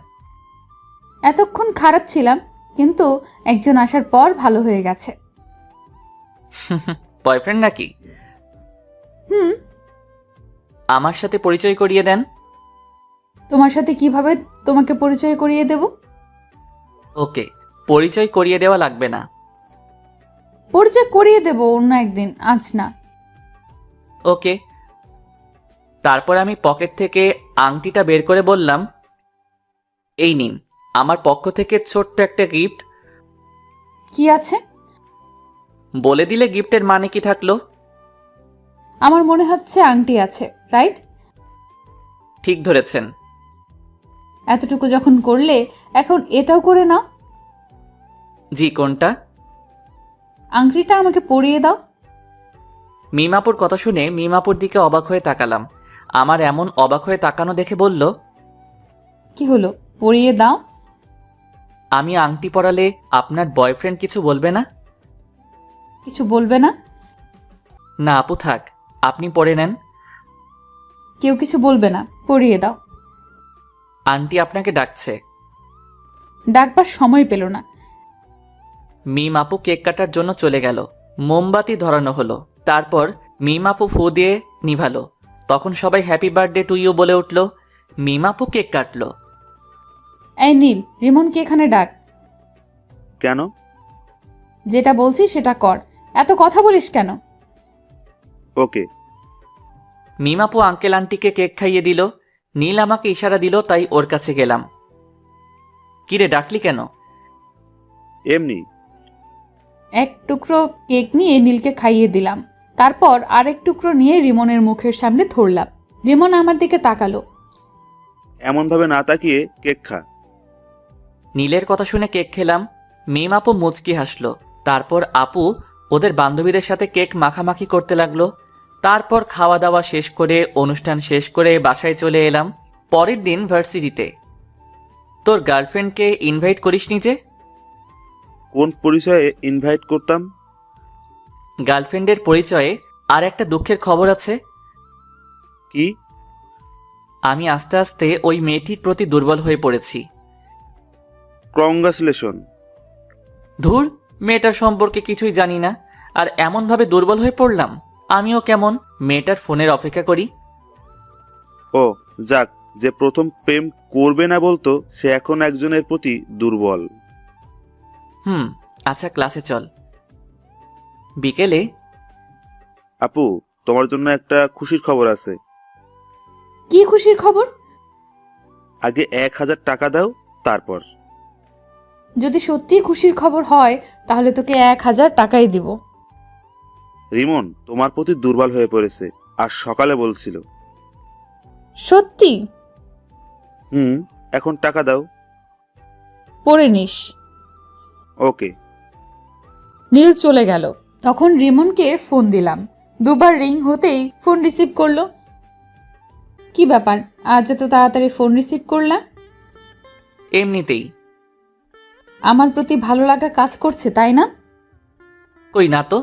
এতক্ষণ খারাপ ছিলাম, কিন্তু একজন আসার পর ভালো হয়ে গেছে। বয়ফ্রেন্ড নাকি? হুম। আমার সাথে পরিচয় করিয়ে দেন। তোমার সাথে কিভাবে তোমাকে পরিচয় করিয়ে দেব? ওকে, পরিচয় করিয়ে দেওয়া লাগবে না। পরিচয় করিয়ে দেব অন্য একদিন, আজ না। ওকে। তারপর আমি পকেট থেকে আংটিটা বের করে বললাম, এই নিন আমার পক্ষ থেকে ছোট্ট একটা গিফট। কি আছে? বলে দিলে গিফটের মানে কি থাকলো? আমার মনে হচ্ছে আংটি আছে, রাইট? ঠিক ধরেছেন। এতটুকু যখন করলে, এখন এটাও করে নাও। জি, কোনটা? আংটিটা আমাকে পরিয়ে দাও। মিমাপুর কথা শুনে মিমাপুর দিকে অবাক হয়ে তাকালাম। আমার এমন অবাক হয়ে তাকানো দেখে বলল, কি হলো, পরিয়ে দাও। আমি আংটি পরালে আপনার বয়ফ্রেন্ড কিছু বলবে না? কিছু বলবে না? না আপু থাক, আপনি পরে নেন। কেউ কিছু বলবে না, পরিয়ে দাও। আন্টি আপনাকে ডাকছে। ডাকবার সময় পেল না। মিম আপু কেক কাটার জন্য চলে গেল। মোমবাতি ধরানো হলো। তারপর মিম আপু ফু দিয়ে নিভালো। তখন সবাই হ্যাপি বার্থডে টু ইউ বলে উঠল। মিম আপু কেক কাটলো। এই নীল, রিমনকে এখানে ডাক। কেন? যেটা বলছি সেটা কর, এত কথা বলিস কেন? ওকে। মিম আপু আঙ্কেল আন্টিকে কেক খাইয়ে দিল। নীল আমাকে ইশারা দিল, তাই ওর কাছে গেলাম। কিরে ডাকলি কেন? এমনি। এক টুকরো কেক নিয়ে নীলকে খাইয়ে দিলাম। তারপর আরেক টুকরো নিয়ে রিমনের মুখের সামনে ধরলাম। রিমন আমার দিকে তাকালো। এমনভাবে না তাকিয়ে কেক খা। নীলের কথা শুনে কেক খেলাম। মিম আপু মুচকি হাসলো। তারপর আপু ওদের বান্ধবীদের সাথে কেক মাখামাখি করতে লাগলো। তারপর খাওয়া দাওয়া শেষ করে অনুষ্ঠান শেষ করে বাসায় চলে এলাম। পরের দিন ভার্সিটিতে। তোর গার্লফ্রেন্ডকে ইনভাইট করিসনি যে? কোন পরিচয়ে ইনভাইট করতাম? গার্লফ্রেন্ডের পরিচয়ে আর একটা দুঃখের খবর আছে। কি? আমি আস্তে আস্তে ওই মেয়েটির প্রতি দুর্বল হয়ে পড়েছি। কংগ্রাচুলেশন। ধুর, মেয়েটার সম্পর্কে কিছুই জানি না, আর এমনভাবে দুর্বল হয়ে পড়লাম। আমিও কেমন মেয়েটার ফোনের অপেক্ষা করি। ও যাক, যে প্রথম প্রেম করবে না বলতো সে এখন একজনের প্রতি দুর্বল। আচ্ছা, ক্লাসে চল। বিকেলে। আপু, তোমার জন্য একটা খুশির খবর আছে। কি খুশির খবর? আগে 1000 টাকা দাও, তারপর। যদি সত্যি খুশির খবর হয় তাহলে তোকে 1000 টাকাই দিব। রিমন তোমার প্রতি দুর্বল হয়ে পড়েছে, আর সকালে বলছিল। সত্যি? এখন টাকা দাও। পরে নিস। ওকে। নীল চলে গেল। তখন রিমনকে ফোন দিলাম। দুবার রিং হতেই ফোন রিসিভ করলো। কি ব্যাপার, আজ এত তাড়াতাড়ি ফোন রিসিভ করলা? এমনিতেই। আমার প্রতি ভালো লাগা কাজ করছে, তাই না? কই না তো।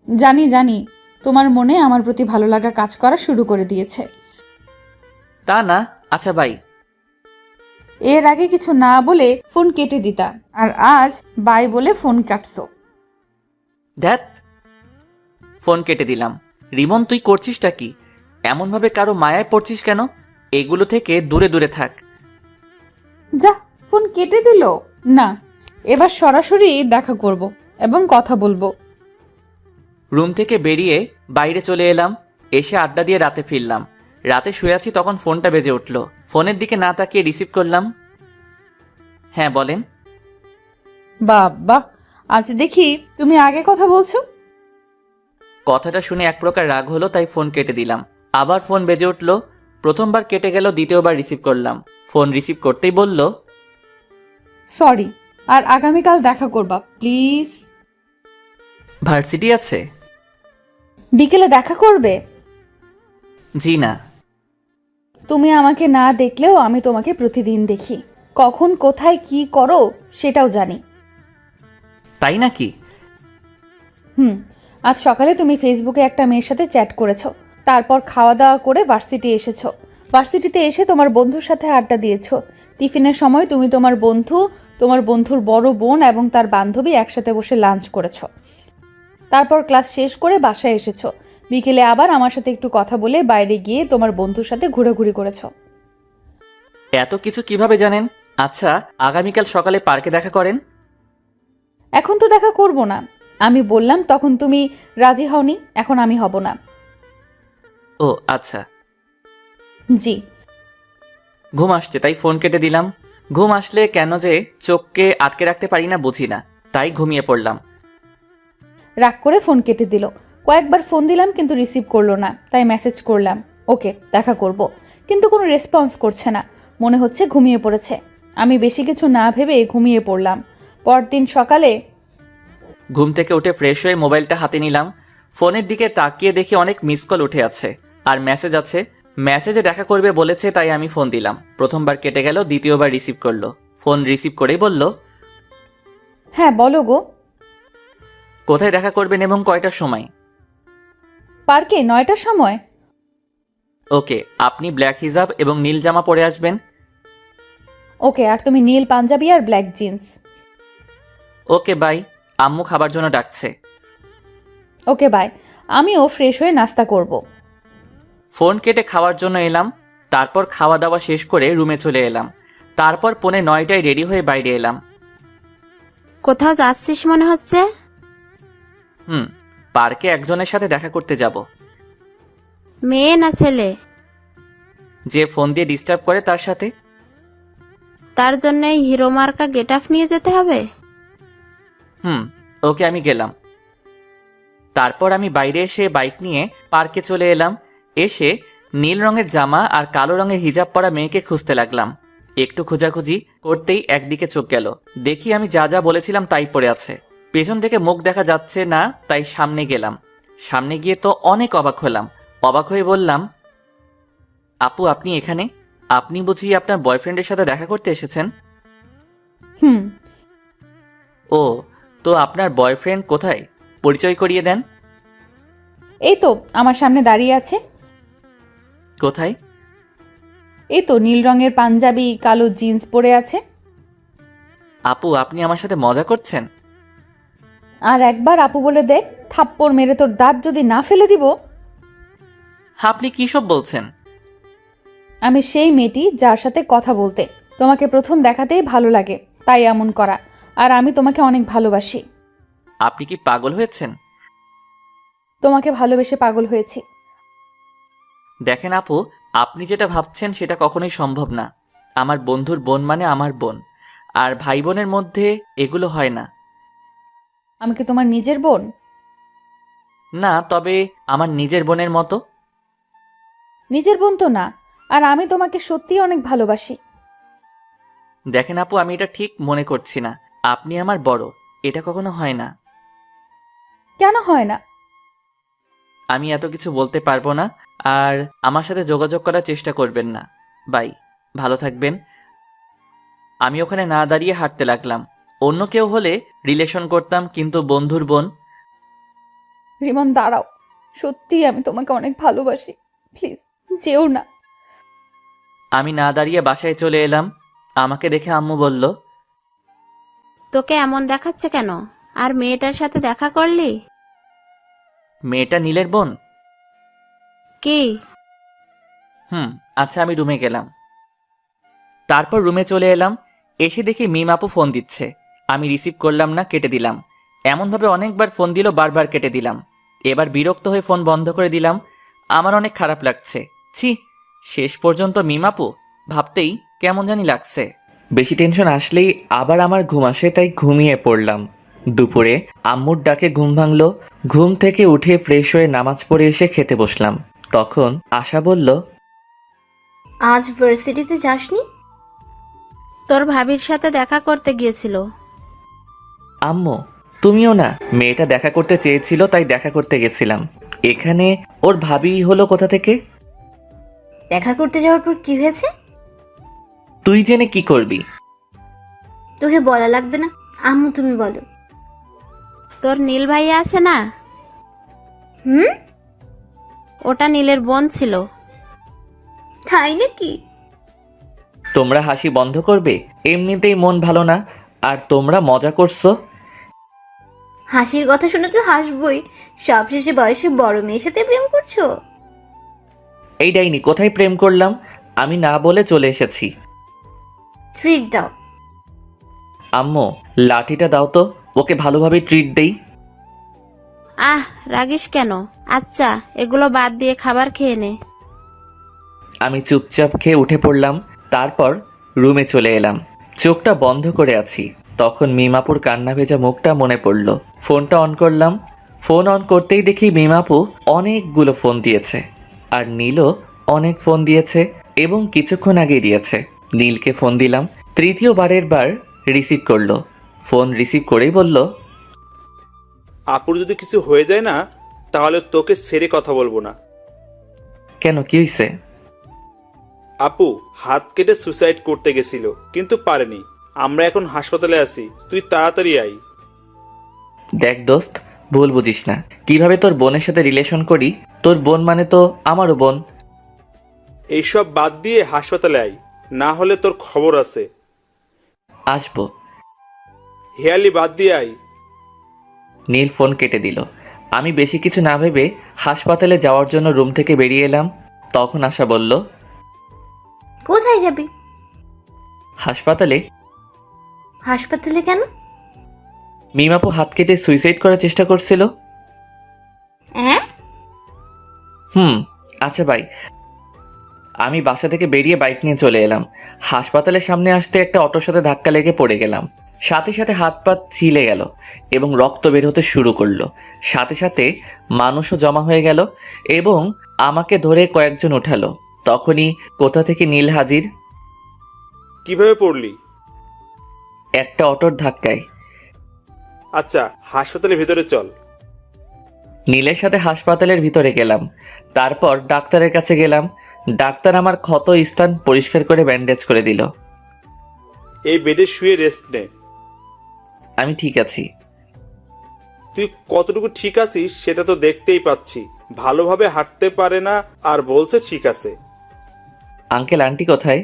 জানি জানি, তোমার মনে আমার প্রতি ভালো লাগা কাজ করা শুরু করে দিয়েছে। তা না। আচ্ছা বাই। এর আগে কিছু না বলে ফোন কেটে দিতা, আর আজ বাই বলে ফোন কাটছো। ধ্যাত, ফোন কেটে দিলাম। রিমন, তুই করছিসটা কি? এমনভাবে কারো মায়ায় পড়ছিস কেন? এগুলো থেকে দূরে দূরে থাক। যা, ফোন কেটে দিল। না, এবার সরাসরি দেখা করব এবং কথা বলবো। রুম থেকে বেরিয়ে বাইরে চলে এলাম। এসে আড্ডা দিয়ে রাতে ফিরলাম। রাতে শুয়ে আছি, তখন ফোনটা বেজে উঠল। ফোনের দিকে না তাকিয়ে রিসিভ করলাম। হ্যাঁ বলেন। বাবা, আজ দেখি তুমি আগে কথা বলছো। কথাটা শুনে এক প্রকার রাগ হলো, তাই ফোন কেটে দিলাম। আবার ফোন বেজে উঠল। প্রথমবার কেটে গেল, দ্বিতীয়বার রিসিভ করলাম। ফোন রিসিভ করতেই বলল, সরি, আর আগামীকাল দেখা করবা প্লিজ। ভার্সিটি আছে? বিকেলে দেখা করবে? জি না। তুমি আমাকে না দেখলেও আমি তোমাকে প্রতিদিন দেখি। কখন কোথায় কি করো সেটাও জানি। তাই নাকি? আজ সকালে তুমি ফেসবুকে একটা মেয়ের সাথে চ্যাট করেছো। তারপর খাওয়া দাওয়া করে ভার্সিটি এসেছো। ভার্সিটিতে এসে তোমার বন্ধুর সাথে আড্ডা দিয়েছো। টিফিনের সময় তুমি তোমার বন্ধু, তোমার বন্ধুর বড় বোন এবং তার বান্ধবী একসাথে বসে লাঞ্চ করেছো। তারপর ক্লাস শেষ করে বাসায় এসেছো। বিকেলে আবার আমার সাথে একটু কথা বলে বাইরে গিয়ে তোমার বন্ধুর সাথে ঘোরাঘুরি করেছো। এত কিছু কিভাবে জানেন? আচ্ছা, আগামীকাল সকালে পার্কে দেখা করেন। এখন তো দেখা করব না। আমি বললাম তখন তুমি রাজি হওনি, এখন আমি হব না। ও আচ্ছা। জি। ঘুম আসছে তাই ফোন কেটে দিলাম। ঘুম আসলে কেন যে চোখকে আটকে রাখতে পারি না বুঝি না, তাই ঘুমিয়ে পড়লাম। রাগ করে ফোন কেটে দিল। কয়েকবার ফোন দিলাম কিন্তু রিসিভ করলো না, তাই মেসেজ করলাম ওকে দেখা করব, কিন্তু কোনো রেসপন্স করছে না। মনে হচ্ছে ঘুমিয়ে পড়েছে। আমি বেশি কিছু না ভেবে ঘুমিয়ে পড়লাম। পরদিন সকালে ঘুম থেকে উঠে ফ্রেশ হয়ে মোবাইলটা হাতে নিলাম। ফোনের দিকে তাকিয়ে দেখি অনেক মিস কল উঠে আছে আর মেসেজ আছে। মেসেজে দেখা করবে বলেছে, তাই আমি ফোন দিলাম। প্রথমবার কেটে গেল, দ্বিতীয়বার রিসিভ করলো। ফোন রিসিভ করেই বলল, হ্যাঁ বলো গো। কোথায় দেখা করবেন এবং কয়টার সময়? পার্কে 9টার সময়। ওকে, আপনি ব্ল্যাক হিজাব এবং নীল জামা পরে আসবেন। ওকে, আর তুমি নীল পাঞ্জাবি আর ব্ল্যাক জিন্স। Okay bye. আম্মু খাবার জন্য ডাকছে। Okay bye. আমিও ফ্রেশ হয়ে নাস্তা করব। ফোন কেটে খাওয়ার জন্য এলাম। তারপর খাওয়া দাওয়া শেষ করে রুমে চলে এলাম। তারপর 9:45 রেডি হয়ে বাইরে এলাম। কোথাও যাচ্ছিস মনে হচ্ছে? পার্কে একজনের সাথে দেখা করতে যাব। মেয়ে না ছেলে? যে ফোন দিয়ে ডিস্টার্ব করে তার সাথে। তার জন্য এই হিরো মার্কা গেট আপ নিয়ে যেতে হবে? ওকে, আমি গেলাম। তারপর আমি বাইরে এসে বাইক নিয়ে পার্কে চলে এলাম। এসে নীল রঙের জামা আর কালো রঙের হিজাব পরা মেয়েকে খুঁজতে লাগলাম। একটু খোঁজাখুঁজি করতেই একদিকে চোখ গেল। দেখি আমি যা যা বলেছিলাম তাই পড়ে আছে। পেছন থেকে মুখ দেখা যাচ্ছে না, তাই সামনে গেলাম। সামনে গিয়ে তো অনেক অবাক হলাম। অবাক হয়ে বললাম, আপু আপনি এখানে? আপনি বুঝি আপনার বয়ফ্রেন্ডের সাথে দেখা করতে এসেছেন? হুম। ও, তো আপনার বয়ফ্রেন্ড কোথায়? পরিচয় করিয়ে দেন। এই তো আমার সামনে দাঁড়িয়ে আছে। কোথায়? এই তো নীল রঙের পাঞ্জাবি, কালো জিন্স পরে আছে। আপু আপনি আমার সাথে মজা করছেন? আর একবার আপু বলে দেখ, থাপ্পড় মেরে তোর দাঁত যদি না ফেলে দিব। আপনি কী সব বলছেন? আমি সেই মেয়েটি যার সাথে কথা বলতে তোমাকে প্রথম দেখাতেই ভালো লাগে, তাই এমন করা। আর আমি তোমাকে অনেক ভালোবাসি। আপনি কি পাগল হয়েছেন? তোমাকে ভালোবেসে পাগল হয়েছি। দেখেন আপু, আপনি যেটা ভাবছেন সেটা কখনোই সম্ভব না। আমার বন্ধুর বোন মানে আমার বোন, আর ভাই বোনের মধ্যে এগুলো হয় না। আমি কি তোমার নিজের বোন? না, তবে আমার নিজের বোনের মতো। নিজের বোন তো না। আর আমি তোমাকে সত্যিই অনেক ভালোবাসি। দেখেন আপু, আমি এটা ঠিক মনে করছি না। আপনি আমার বড়, এটা কখনো হয় না। কেন হয় না? আমি এত কিছু বলতে পারবো না। আর আমার সাথে যোগাযোগ করার চেষ্টা করবেন না। বাই, ভালো থাকবেন। আমি ওখানে না দাঁড়িয়ে হাঁটতে লাগলাম। অন্য কেউ হলে রিলেশন করতাম, কিন্তু বন্ধুর বোন। রিমন দাঁড়াও, সত্যিই আমি তোমাকে অনেক ভালোবাসি। প্লিজ যেও না। আমি না দাঁড়িয়ে বাসায় চলে এলাম। আমাকে দেখে আম্মু বলল, তোকে এমন দেখাচ্ছে কেন? আর মেয়েটার সাথে দেখা করলি? মেয়েটা নীলের বোন? কি? আচ্ছা, আমি রুমে গেলাম। তারপর রুমে চলে এলাম। এসে দেখি মিম আপু ফোন দিচ্ছে। আমি রিসিভ করলাম না, কেটে দিলাম। এমনভাবে অনেকবার ফোন দিল, বারবার কেটে দিলাম। এবার বিরক্ত হয়ে ফোন বন্ধ করে দিলাম। আমার অনেক খারাপ লাগছে। ছি, শেষ পর্যন্ত মিম আপু ভাবতেই কেমন জানি লাগছে। বেশি টেনশন আসলেই আবার আমার ঘুম আসে, তাই ঘুমিয়ে পড়লাম। দুপুরে আম্মুর ডাকে ঘুম ভাঙলো। ঘুম থেকে উঠে ফ্রেশ হয়ে নামাজ পড়ে এসে খেতে বসলাম। তখন আশা বলল, আজ ভার্সিটিতে যাসনি? তোর ভাবির সাথে দেখা করতে গিয়েছিল। আম্মু তুমিও না? মেয়েটা দেখা করতে চেয়েছিল, তাই দেখা করতে গেছিলাম। এখানে ওর ভাবি হলো কোথা থেকে? দেখা করতে যাওয়ার পর কি হয়েছে? তুই জেনে কি করবি? তোকে বলা লাগবে না, আম্মু তুমি বলো। তোর নীল ভাইয়া আছে না? হুম? ওটা নীলের বোন ছিল। তাই নাকি? তোমরা হাসি বন্ধ করবে? এমনিতেই মন ভালো না, আর তোমরা মজা করছো। হাসির কথা শুনে তো হাসবই। সবশেষে বয়সে বড় মেয়ের সাথে প্রেম করছো? এই ডাইনি, কোথায় প্রেম করলাম? আমি না বলে চলে এসেছি। ট্রিট দাও। আম্মু লাঠিটা দাও তো, ওকে ভালোভাবে ট্রিট দেই। আহ, রাগিস কেন? আচ্ছা, এগুলো বাদ দিয়ে খাবার খেয়ে নে। আমি চুপচাপ খেয়ে উঠে পড়লাম। তারপর রুমে চলে এলাম। চোখটা বন্ধ করে আছি। তখন মিমাপুর কান্না ভেজা মুখটা মনে পড়ল। ফোনটা অন করলাম। ফোন অন করতেই দেখি মিমাপু অনেকগুলো ফোন দিয়েছে, আর নীলও অনেক ফোন দিয়েছে, এবং কিছুক্ষণ আগে দিয়েছে। নীলকে ফোন দিলাম। তৃতীয়বারের বার রিসিভ করলো। ফোন রিসিভ করেই বলল, আপুর যদি কিছু হয়ে যায় না, তাহলে তোকে ছেড়ে কথা বলবো না। কেন, কি হয়েছে? আপু হাত কেটে সুসাইড করতে গেছিল, কিন্তু পারেনি। আমরা এখন হাসপাতালে আছি, তুই তাড়াতাড়ি আই। দেখ দোস্ত, ভুল বুঝিস না। কিভাবে তোর বোনের সাথে রিলেশন করি? তোর বোন মানে তো আমারও বোন। এইসব বাদ দিয়ে হাসপাতালে আই, না হলে তোর খবর আছে। আসবো। হেয়ালি বাদ দিয়ে আই। নীল ফোন কেটে দিল। আমি বেশি কিছু না ভেবে হাসপাতালে যাওয়ার জন্য রুম থেকে বেরিয়ে এলাম। তখন আশা বলল, কোথায় যাবি? হাসপাতালে। হাসপাতালে কেন? মিমাপু হাত কেটে সুইসাইড করার চেষ্টা করছিল। হ্যাঁ? আচ্ছা ভাই। আমি বাসা থেকে বেরিয়ে বাইক নিয়ে চলে এলাম। হাসপাতালের সামনে আসতে একটা অটোর সাথে ধাক্কা লেগে পড়ে গেলাম। সাথে সাথে হাত পা ছিলে গেল এবং রক্ত বের হতে শুরু করলো। সাথে সাথে মানুষও জমা হয়ে গেল এবং আমাকে ধরে কয়েকজন উঠালো। তখনই কোথা থেকে নীল হাজির। কিভাবে পড়লি? একটা অটোর ধাক্কায়। আচ্ছা, হাসপাতালের ভিতরে চল। নীলের সাথে হাসপাতালের ভিতরে গেলাম। তারপর ডাক্তারের কাছে গেলাম। ডাক্তার আমার ক্ষত স্থান পরিষ্কার করে ব্যান্ডেজ করে দিল। এই বেডে শুয়ে রেস্ট নে। আমি ঠিক আছি। তুই কতটুকু ঠিক আছিস সেটা তো দেখতেই পাচ্ছি। ভালোভাবে হাঁটতে পারে না আর বলছে ঠিক আছে। আঙ্কেল আন্টি কোথায়?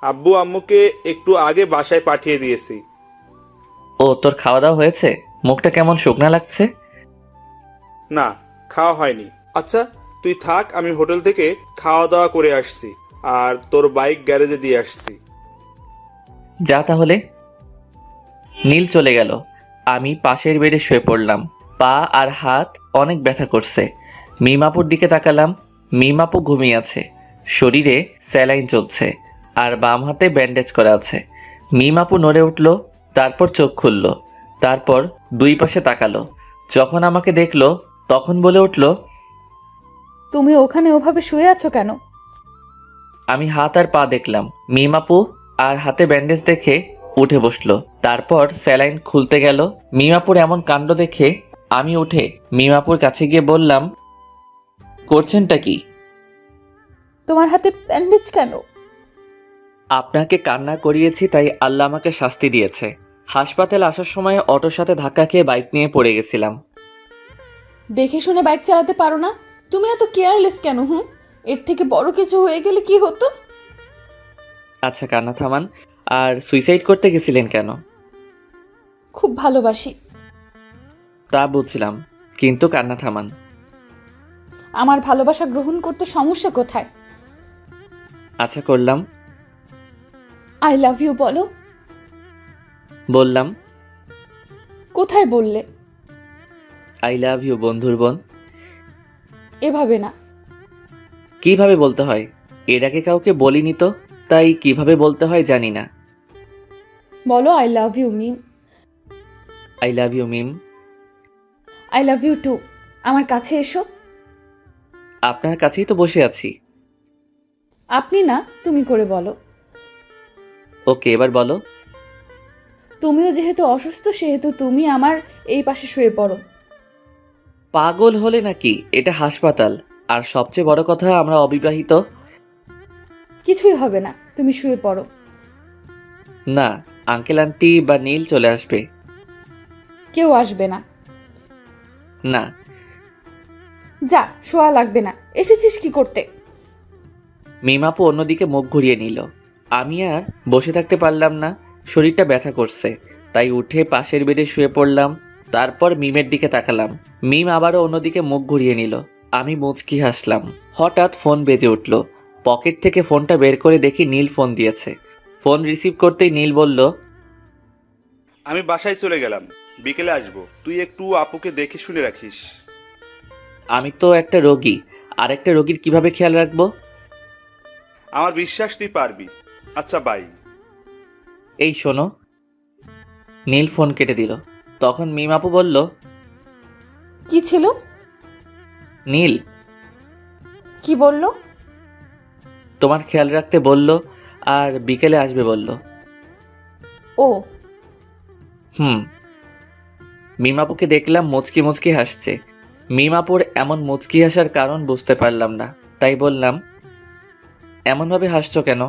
আব্বু আম্মুকে একটু আগে বাসায় পাঠিয়ে দিয়েছি। ও, তোর খাওয়া দাওয়া হয়েছে? মুখটা কেমন শুকনা লাগছে? না, খাওয়া হয়নি। আচ্ছা তুই থাক, আমি হোটেল থেকে খাওয়া দাওয়া করে আসছি আর তোর বাইক গ্যারেজে দিয়ে আসছি। যা তাহলে। নীল চলে গেল। আমি পাশের বেডে শুয়ে পড়লাম। পা আর হাত অনেক ব্যথা করছে। মিমাপুর দিকে তাকালাম। মিমাপু ঘুমিয়ে আছে। শরীরে স্যালাইন চলছে আর বাম হাতে ব্যান্ডেজ করা আছে। মিমাপু নড়ে উঠল, তারপর চোখ খুলল, তারপর দুই পাশে তাকালো। যখন আমাকে দেখলো তখন বলে উঠল, তুমি ওখানে ওভাবে শুয়ে আছো কেন? আমি হাত আর পা দেখলাম। মিমাপু আর হাতে ব্যান্ডেজ দেখে উঠে বসলো। তারপর স্যালাইন খুলতে গেল। মিমাপুর এমন কাণ্ড দেখে আমি উঠে মিমাপুর কাছে গিয়ে বললাম, করছেনটা কি? তোমার হাতে ব্যান্ডেজ কেন? আপনাকে কান্না করিয়েছি তাই আল্লাহ আমাকে শাস্তি দিয়েছে। হাসপাতাল আসার সময় অটোর সাথে ধাক্কা খেয়ে বাইক নিয়ে পড়ে গেছিলাম। দেখে শুনে বাইক চালাতে পারো না? তুমি এত কেয়ারলেস কেন? এর থেকে বড় কিছু হয়ে গেলে কি হতো? আচ্ছা কান্না থামান। আর সুইসাইড করতে গেছিলেন কেন? খুব ভালোবাসি। তা বুঝলাম, কিন্তু কান্না থামান। আমার ভালোবাসা গ্রহণ করতে সমস্যা কোথায়? আচ্ছা করলাম। আই লাভ ইউ বলো। বললাম। কোথায় বললে? আই লাভ ইউ বন্ধুর বোন। এভাবে না। কিভাবে বলতে হয়? এর আগে কাউকে বলিনি তো, তাই কিভাবে বলতে হয় জানি না। বলো I love you Mim. I love you Mim. I love you too. আমার কাছে এসো। আপনার কাছেই তো বসে আছি। আপনি না, তুমি করে বলো। ওকে, এবার বলো। তুমিও যেহেতু অসুস্থ সেহেতু তুমি আমার এই পাশে শুয়ে পড়ো। পাগল হলে নাকি? এটা হাসপাতাল। আর সবচেয়ে বড় কথা, আমরা অবিবাহিত। কিছুই হবে না, তুমি শুয়ে পড়ো। না, আঙ্কেল আন্টি বা নীল চলে আসবে। কেউ আসবে না। না। যা, শোয়া লাগবে না। এসেছিস কি করতে? মিমাপু অন্যদিকে মুখ ঘুরিয়ে নিল। আমি আর বসে থাকতে পারলাম না। শরীরটা ব্যথা করছে, তাই উঠে পাশের বেডে শুয়ে পড়লাম। তারপর মিমের দিকে তাকালাম। মিম আবারও অন্যদিকে মুখ ঘুরিয়ে নিল। আমি মুচকি হাসলাম। হঠাৎ ফোন বেজে উঠল। পকেট থেকে ফোনটা বের করে দেখি নীল ফোন দিয়েছে। ফোন রিসিভ করতেই নীল বলল, আমি বাসায় চলে গেলাম, বিকেলে আসবো। তুই একটু আপুকে দেখে শুনে রাখিস। আমি তো একটা রোগী, আর একটা রোগীর কিভাবে খেয়াল রাখবো? আমার বিশ্বাস তুই পারবি। আচ্ছা বাই। এই শোনো। নীল ফোন কেটে দিল। তখন মিম আপু বলল, কি ছিল? নীল কি বললো? তোমার খেয়াল রাখতে বলল আর বিকেলে আসবে বলল। ও। মিমাপুকে দেখলাম মুচকি মুচকি হাসছে। মিমাপুর এমন মুচকি হাসার কারণ বুঝতে পারলাম না, তাই বললাম, এমনভাবে হাসছো কেন?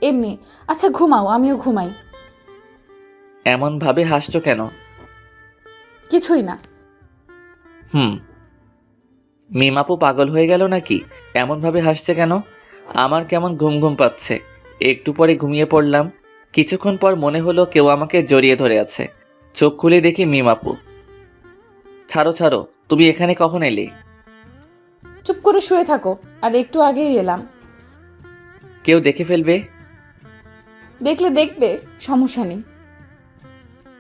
এমনি। আচ্ছা ঘুমাও, আমিও ঘুমাই। এমনভাবে হাসছো কেন? কিছুই না। মিমাপু পাগল হয়ে গেল নাকি? এমনভাবে হাসছে কেন? আমার কেমন ঘুম ঘুম পাচ্ছে। একটু পরে ঘুমিয়ে পড়লাম। কিছুক্ষণ পর মনে হলো কেউ আমাকে জড়িয়ে ধরে আছে। চোখ খুলে দেখি মিমাপু। ছাড়ো ছাড়ো, তুমি এখানে কখন এলে? চুপ করে শুয়ে থাকো। আর একটু আগেই এলাম। কেউ দেখে ফেলবে। দেখলে দেখবে, সমস্যা নেই।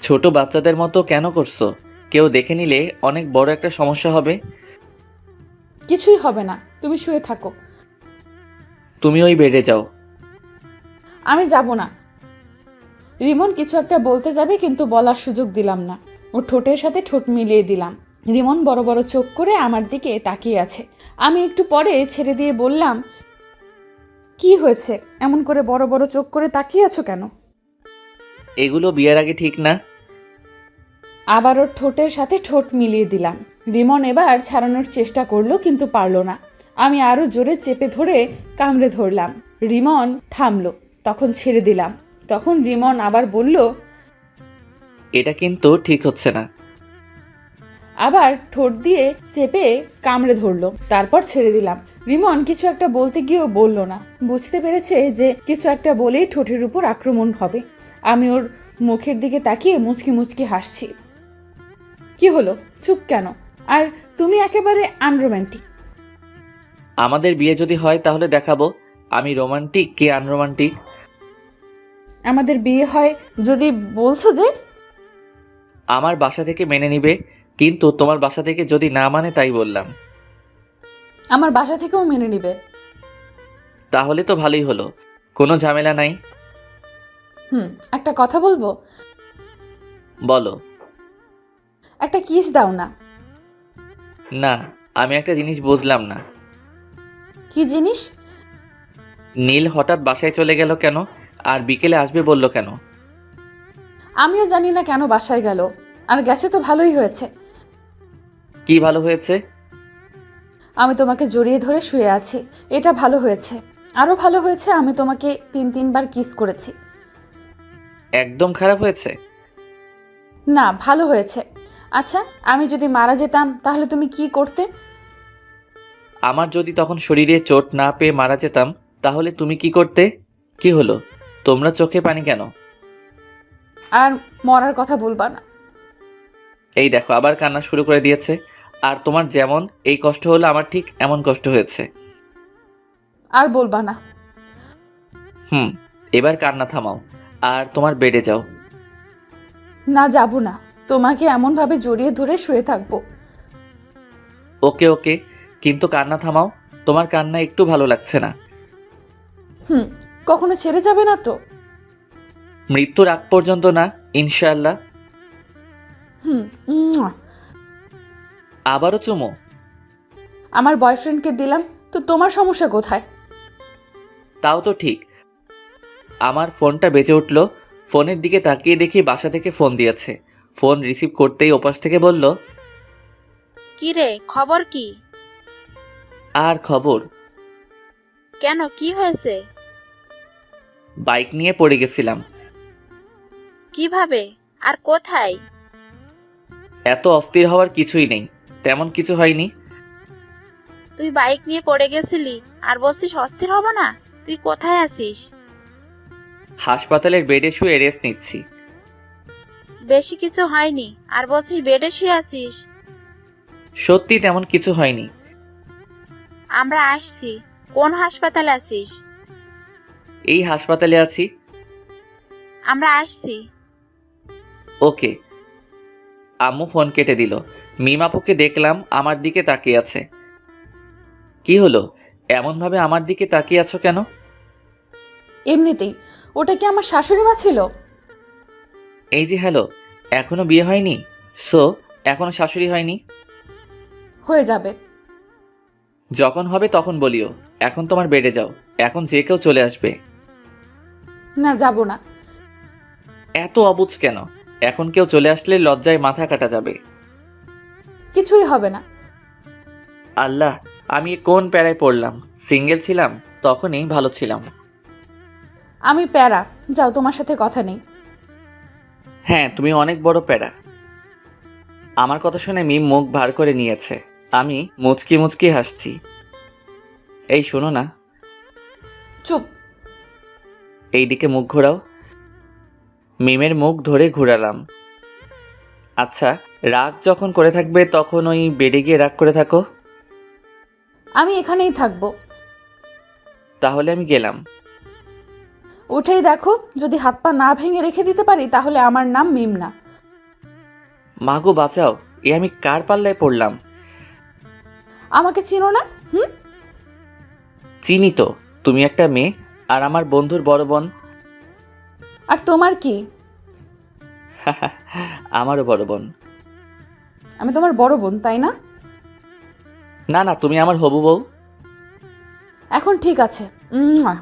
ছোট বাচ্চাদের মতো কেন করছো? কেউ দেখে নিলে অনেক বড় একটা সমস্যা হবে। কিছুই হবে না, তুমি শুয়ে থাকো। তুমি ওই বেডে যাও। আমি যাব না। রিমন কিছু একটা বলতে যাবে কিন্তু বলার সুযোগ দিলাম না। ওর ঠোঁটের সাথে ঠোঁট মিলিয়ে দিলাম। রিমন বড় বড় চোখ করে আমার দিকে তাকিয়ে আছে। আমি একটু পরে ছেড়ে দিয়ে বললাম, কি হয়েছে? এমন করে বড় বড় চোখ করে তাকিয়ে আছো কেন? এগুলো বিয়ের আগে ঠিক না। আবার ওর ঠোঁটের সাথে ঠোঁট মিলিয়ে দিলাম। রিমন এবার ছাড়ানোর চেষ্টা করলো, কিন্তু পারলো না। আমি আরো জোরে চেপে ধরে কামড়ে ধরলাম। রিমন থামলো, তখন ছেড়ে দিলাম। তখন রিমন আবার বলল, এটা কিন্তু ঠিক হচ্ছে না। আবার ঠোঁট দিয়ে চেপে কামড়ে ধরলো, তারপর ছেড়ে দিলাম। রিমন কিছু একটা বলতে গিয়েও বলল না। বুঝতে পেরেছে যে কিছু একটা বলেই ঠোঁটের উপর আক্রমণ হবে। আমি ওর মুখের দিকে তাকিয়ে মুচকি মুচকি হাসছি। কি হলো, চুপ কেন? আর তুমি একেবারে আনরোম্যান্টিক। আমাদের বিয়ে যদি হয় তাহলে দেখাবো আমি রোমান্টিক কি আনরোমান্টিক। আমাদের বিয়ে হয় যদি বলছো যে। আমার বাসা থেকে মেনে নিবে, কিন্তু তোমার বাসা থেকে যদি না মানে তাই বললাম। আমার বাসা থেকেও মেনে নিবে। তাহলে তো ভালোই হলো, কোনো ঝামেলা নাই। একটা কথা বলবো? বলো। একটা কিস দাও না। না, আমি একটা জিনিস বুঝলাম না। কি জিনিস? নীল হঠাৎ বাসায় চলে গেল কেন, আর বিকেলে আসবে বলল কেন? আমিও জানি না কেন বাসায় গেল, আর গেছে তো ভালোই হয়েছে। কি ভালো হয়েছে? আমি তোমাকে জড়িয়ে ধরে শুয়ে আছি, এটা ভালো হয়েছে। আরো ভালো হয়েছে আমি তোমাকে 3-3বার কিস করেছি। একদম খারাপ হয়েছে? না, ভালো হয়েছে। আচ্ছা, আমি যদি মারা যেতাম তাহলে তুমি কি করতে? আমার যদি তখন শরীরে চোট না পেয়ে মারা যেতাম তাহলে তুমি কি করতে? কি হলো, তোমরা চোখে পানি কেন? আর মরার কথা বলবা না। এই দেখো আবার কান্না শুরু করে দিয়েছে। আর তোমার যেমন এই কষ্ট হলো আমার ঠিক এমন কষ্ট হয়েছে। আর বলবা না। এবার কান্না থামাও আর তোমার বেডে যাও। না, যাব না। তোমাকে এমনভাবে জড়িয়ে ধরে শুয়ে থাকবো। ওকে ওকে, কিন্তু কান্না থামাও। তোমার কান্না একটু ভালো লাগছে না। কখনো ছেড়ে যাবে না তো? মৃত্যুর আগ পর্যন্ত না, ইনশাআল্লাহ। উম্মুয়া। আবারও চুমো? আমার বয়ফ্রেন্ডকে দিলাম তো তোমার সমস্যা কোথায়? তাও তো ঠিক। আমার ফোনটা বেজে উঠল। ফোনের দিকে তাকিয়ে দেখি বাসা থেকে ফোন দিয়েছে। ফোন রিসিভ করতেই ওপাশ থেকে বলল, কি রে, খবর কি? আর খবর? কেন, কি হয়েছে? বাইক নিয়ে পড়ে গেছিলাম। কিভাবে আর কোথায়? এত অস্থির হওয়ার কিছুই নেই, তেমন কিছু হয়নি। তুই বাইক নিয়ে পড়ে গেছিলি আর বলছিস অস্থির হব না? তুই কোথায় আছিস? হাসপাতালের বেডে শুয়ে রেস্ট নিচ্ছি। বেশি কিছু হয়নি আর বলছিস বেডে শুয়ে আছিস? সত্যি তেমন কিছু হয়নি। আমরা আসছি। কোন হাসপাতালে আছিস? এই হাসপাতালে আছি। আমরা আসছি। ওকে। আম্মু ফোন কেটে দিল। মিম আপুকে দেখলাম আমার দিকে তাকিয়ে আছে। কি হলো, এমনভাবে আমার দিকে তাকিয়ে আছো কেন? এমনিতেই। ওটা কি আমার শাশুড়ি মা ছিল? এই যে হ্যালো, এখনো বিয়ে হয়নি? সো এখনো শাশুড়ি হয়নি? হয়ে যাবে। যখন হবে তখন বলিও। এখন তোমার বেডে যাও, এখন যে কেউ চলে আসবে। না, যাব না। এত অবুঝ কেন? এখন কেউ চলে আসলে লজ্জায় মাথা কাটা যাবে। কিছুই হবে না। আল্লাহ, আমি কোন প্যারায় পড়লাম। সিঙ্গেল ছিলাম তখনই ভালো ছিলাম। আমি প্যারা, যাও, তোমার সাথে কথা নেই। হ্যাঁ, তুমি অনেক বড় প্যারা। আমার কথা শুনে মিম মুখ ভার করে নিয়েছে। আমি মুচকি মুচকি হাসছি। এই শোনো না। চুপ। এইদিকে মুখ ঘোরাও। মিমের মুখ ধরে ঘুরালাম। আচ্ছা, রাগ যখন করে থাকবে তখন ওই বেডে গিয়ে রাগ করে থাকো। আমি এখানেই থাকবো। তাহলে আমি গেলাম। উঠেই দেখো, যদি হাত পা না ভেঙে রেখে দিতে পারি তাহলে আমার নাম মিম না। মাগো বাঁচাও, এ আমি কার পাল্লায় পড়লাম? আমাকে চিনো না? চিনি তো, তুমি একটা মেয়ে আর আমার বন্ধুর বড় বোন। আর তোমার কি? আমারও বড় বোন। আমি তোমার বড় বোন, তাই না? না না, তুমি আমার হবু বউ। এখন ঠিক আছে। উম্মুয়া।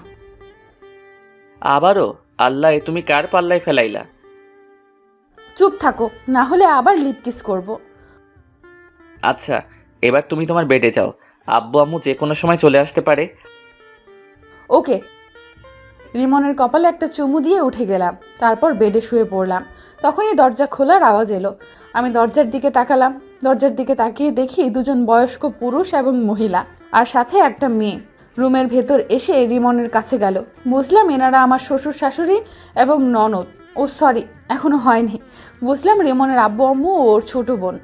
আবারও? আল্লাহ, এ তুমি কার পাল্লায় ফেলাইলা? চুপ থাকো, না হলে আবার লিপ কিস করব। আচ্ছা, এবার তুমি তোমার বেডে যাও। আব্বু আম্মু যে কোনো সময় চলে আসতে পারে। ওকে। রিমনের কপালে একটা চুমু দিয়ে উঠে গেলাম, তারপর বেডে শুয়ে পড়লাম। তখনই দরজা খোলার আওয়াজ এলো। আমি দরজার দিকে তাকালাম। দরজার দিকে তাকিয়ে দেখি দুজন বয়স্ক পুরুষ এবং মহিলা, আর সাথে একটা মেয়ে রুমের ভেতর এসে রিমনের কাছে গেল। বুঝলাম এনারা আমার শ্বশুর শাশুড়ি এবং ননদ। ও সরি, এখনো হয়নি। বুঝলাম রিমনের আব্বু আম্মু ও ওর ছোট বোন।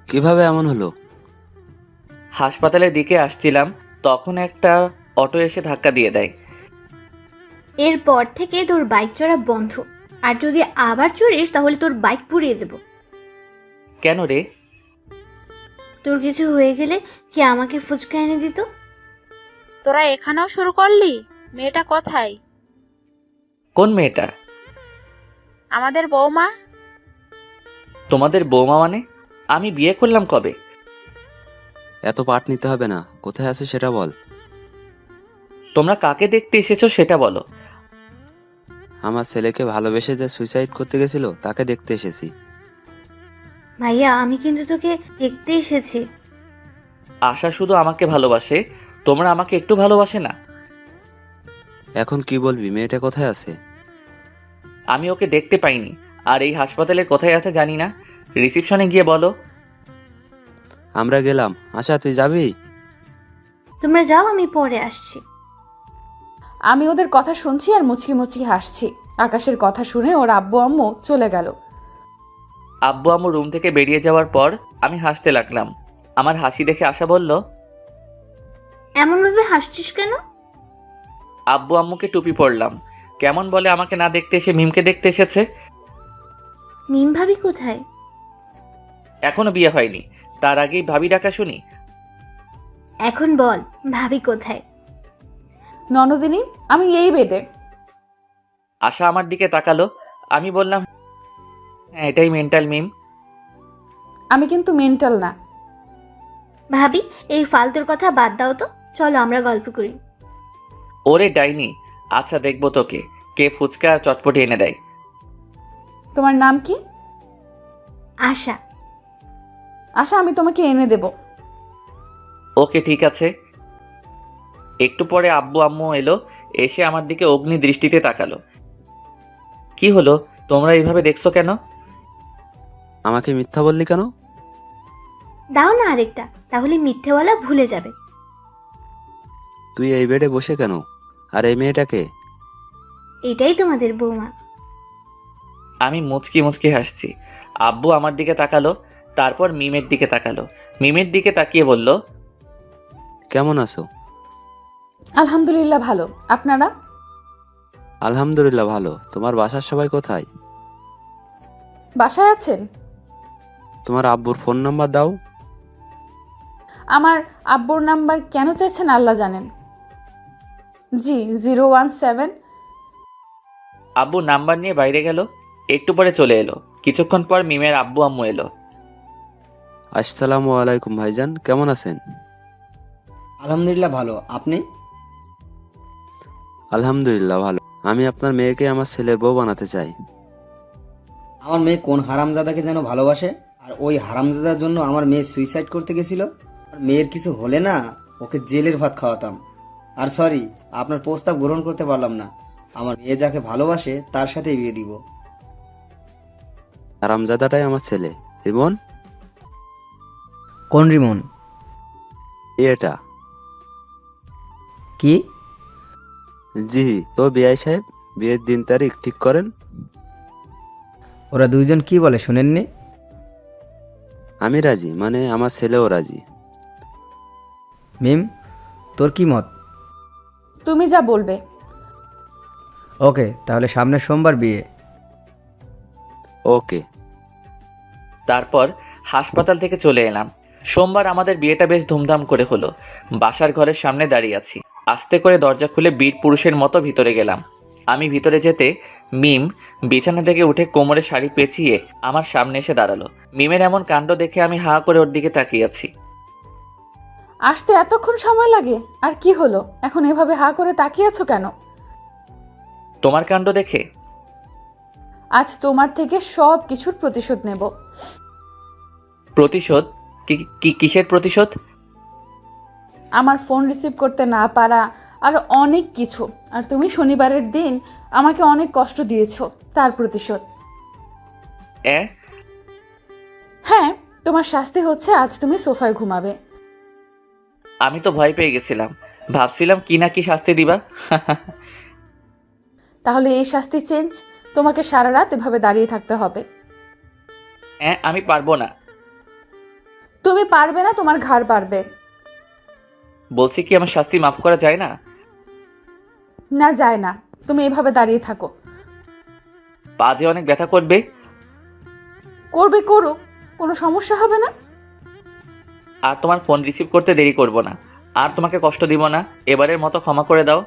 কিভাবে এমন হলো? হাসপাতালের দিকে আসছিলাম, তখন একটা অটো এসে ধাক্কা দিয়ে দেয়। এরপর থেকে তোর বাইক চড়া বন্ধ, আর যদি আবার চড়িস তাহলে তোর বাইক পুড়িয়ে দেব। কেন রে? তোর কিছু হয়ে গেলে কি আমাকে ফুচকা এনে দিত? তোরা এখানেও শুরু করলি? মেয়েটা কোথায়? কোন মেয়েটা? আমাদের বৌমা। তোমাদের বৌমা মানে? আমি বিয়ে করলাম কবে? এত পাট নিতে হবে না, কোথায় আছে সেটা বল। তোমরা কাকে দেখতে এসেছো সেটা বলো। আমার ছেলেকে ভালোবেসে যে সুইসাইড করতে গেছিল তাকে দেখতে এসেছি। ভাইয়া, আমি কিন্তু তোকে দেখতে এসেছি। আশা শুধু আমাকে ভালোবাসে, তোমরা আমাকে একটু ভালোবাসে না? এখন কি বলবি, মেয়েটা কোথায় আছে? আমি ওকে দেখতে পাইনি, আর এই হাসপাতালে কোথায় আছে জানি না। রিসিপশনে গিয়ে বলো। আমরা গেলাম। আশা, তুই যাবি? তোমরা যাও, আমি পরে আসছি। আমি ওদের কথা শুনছি আর মুচকি মুচকি হাসছি। আকাশের কথা শুনে ওর আব্বু আম্মু চলে গেল। আব্বু আম্মু রুম থেকে বেরিয়ে যাওয়ার পর আমি হাসতে লাগলাম। আমার হাসি দেখে আশা বলল, এমনভাবে হাসছিস কেন? আব্বু আম্মুকে টুপি পরলাম। কেমন বলে আমাকে না দেখতে এসে মিমকে দেখতে এসেছে। মিম ভাবি কোথায়? এখনো বিয়ে হয়নি, তার আগেই ভাবি ডাকা শুনি। এখন বল, ভাবি কোথায়? ননদিনী, আমি এই বেডে। আশা আমার দিকে তাকালো। আমি বললাম, হ্যাঁ এটাই মেন্টাল মিম। আমি কিন্তু মেন্টাল না। ভাবি, এই ফালতুর কথা বাদ দাও তো, চলো আমরা গল্প করি। ওরে ডাইনি, আচ্ছা দেখবো তোকে কে ফুচকা আর চটপটি এনে দেয়। তোমার নাম কি? আশা। আশা, আমি তোমাকে এনে দেব। ওকে ঠিক আছে। একটু পরে আব্বু আম্মু এলো, এসে আমার দিকে অগ্নি দৃষ্টিতে তাকালো। কি হলো, তোমরা এইভাবে দেখছো কেন? আমাকে মিথ্যা বললি কেন? দাও না আরেকটা, তাহলে মিথ্যে বলা ভুলে যাবে। তুই এই বেডে বসে কেন? আর এই মেয়েটাকে? এটাই তোমাদের বৌমা। আমি মুচকি মুচকি হাসছি। আব্বু আমার দিকে তাকালো, তারপর মিমের দিকে তাকালো। মিমের দিকে তাকিয়ে বলল, কেমন আছো? আলহামদুলিল্লাহ ভালো। আপনারা? আলহামদুলিল্লাহ ভালো। তোমার বাসার সবাই কোথায়? বাসায় আছেন? তোমার আব্বুর ফোন নাম্বার দাও। আমার আব্বুর নাম্বার কেন চাইছেন আল্লাহ জানেন। জি, 017। আব্বু নাম্বার নিয়ে বাইরে গেল। একটু পরে চলে এলো। কিছুক্ষণ পর মিমের আব্বু আম্মু এলো। আসসালামু আলাইকুম ভাইজান, কেমন আছেন? আলহামদুলিল্লাহ ভালো। আপনি? আলহামদুলিল্লাহ ভালো। আমি আপনার মেয়েকে আমার ছেলের বউ বানাতে চাই। আমার মেয়ে কোন হারামজাদাকে যেন ভালোবাসে, আর ওই হারামজাদার জন্য আমার মেয়ে সুইসাইড করতে গেছিল। আর মেয়ের কিছু হলে না, ওকে জেলের ভাত খাওয়াতাম। আর সরি, আপনার প্রস্তাব গ্রহণ করতে পারলাম না। আমার মেয়ে যাকে ভালোবাসে তার সাথেই বিয়ে দিব। হারামজাদাটাই আমার ছেলে। রিমন? কোন রিমন? এটা। কি? জি, তো বিআই সাহেব, বিয়ের দিন তারিখ ঠিক করেন। ওরা দুইজন কি বলে শুনেননি? আমি রাজি, মানে আমার ছেলেও রাজি। মিম, তোর কি মত? তুমি যা বলবে। ওকে, তাহলে সামনের সোমবার বিয়ে। ওকে। তারপর হাসপাতাল থেকে চলে এলাম। সোমবার আমাদের বিয়েটা বেশ ধুমধাম করে হলো। বাসার ঘরের সামনে দাঁড়িয়ে আছি। আস্তে করে দরজা খুলে বীর পুরুষের মতো ভিতরে গেলাম। আমি ভিতরে যেতে মিম বিছানা থেকে উঠে কোমরে শাড়ি পেঁচিয়ে আমার সামনে এসে দাঁড়ালো। মিমের এমন কাণ্ড দেখে আমি হাঁ করে ওর দিকে তাকিয়ে আছি। আসতে এতক্ষণ সময় লাগে? আর কি হলো, এখন এভাবে হা করে তাকিয়ে আছো কেন? তোমার কাণ্ড দেখে? আজ তোমার থেকে সব কিছুর প্রতিশোধ নেব। প্রতিশোধ? কিসের প্রতিশোধ? আমার ফোন রিসিভ করতে না পারা আর অনেক কিছু। আর তুমি শনিবারের দিন আমাকে অনেক কষ্ট দিয়েছো, তার প্রতিশোধ। হ্যাঁ, তোমার শাস্তি হচ্ছে আজ তুমি সোফায় ঘুমাবে। আমি তো ভয় পেয়ে গেছিলাম, ভাবছিলাম কি না কি শাস্তি দিবা। তাহলে এই শাস্তি চেঞ্জ, তোমাকে সারা রাত এভাবে দাঁড়িয়ে থাকতে হবে। আমি পারবো না। তুমি পারবে না, তোমার ঘাড় পারবে। বলছি কি আমার শাস্তি মাফ করা যায় না? না, যায় না। তুমি এভাবে দাঁড়িয়ে থাকো। পা যে অনেক ব্যথা করবে। করবে, করুক, কোনো সমস্যা হবে না। আর তোমার ফোন রিসিভ করতে দেরি করব না, আর তোমাকে কষ্ট দিব না। এবারের মতো ক্ষমা করে দাও।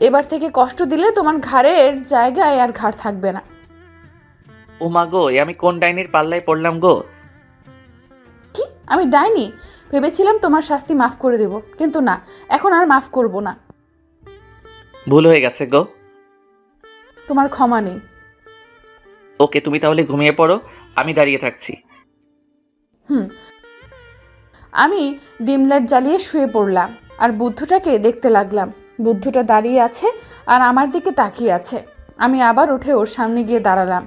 এবার থেকে কষ্ট দিলে তোমার ঘাড়ের জায়গায় আর ঘাড় থাকবে না। ও মা গো, এ আমি কোন ডাইনির পাল্লায় পড়লাম গো? কি, আমি ডাইনি? ভেবেছিলাম তোমার শাস্তি মাফ করে দেব, কিন্তু না, এখন আর মাফ করব না। ভুল হয়ে গেছে গো। তোমার ক্ষমা নেই। ওকে, তুমি তাহলে ঘুমিয়ে পড়ো, আমি দাঁড়িয়ে থাকছি। আমি ডিম লাইট জ্বালিয়ে শুয়ে পড়লাম আর বুদ্ধটাকে দেখতে লাগলাম। বুদ্ধটা দাঁড়িয়ে আছে আর আমার দিকে তাকিয়ে আছে। আমি আবার উঠে ওর সামনে গিয়ে দাঁড়ালাম।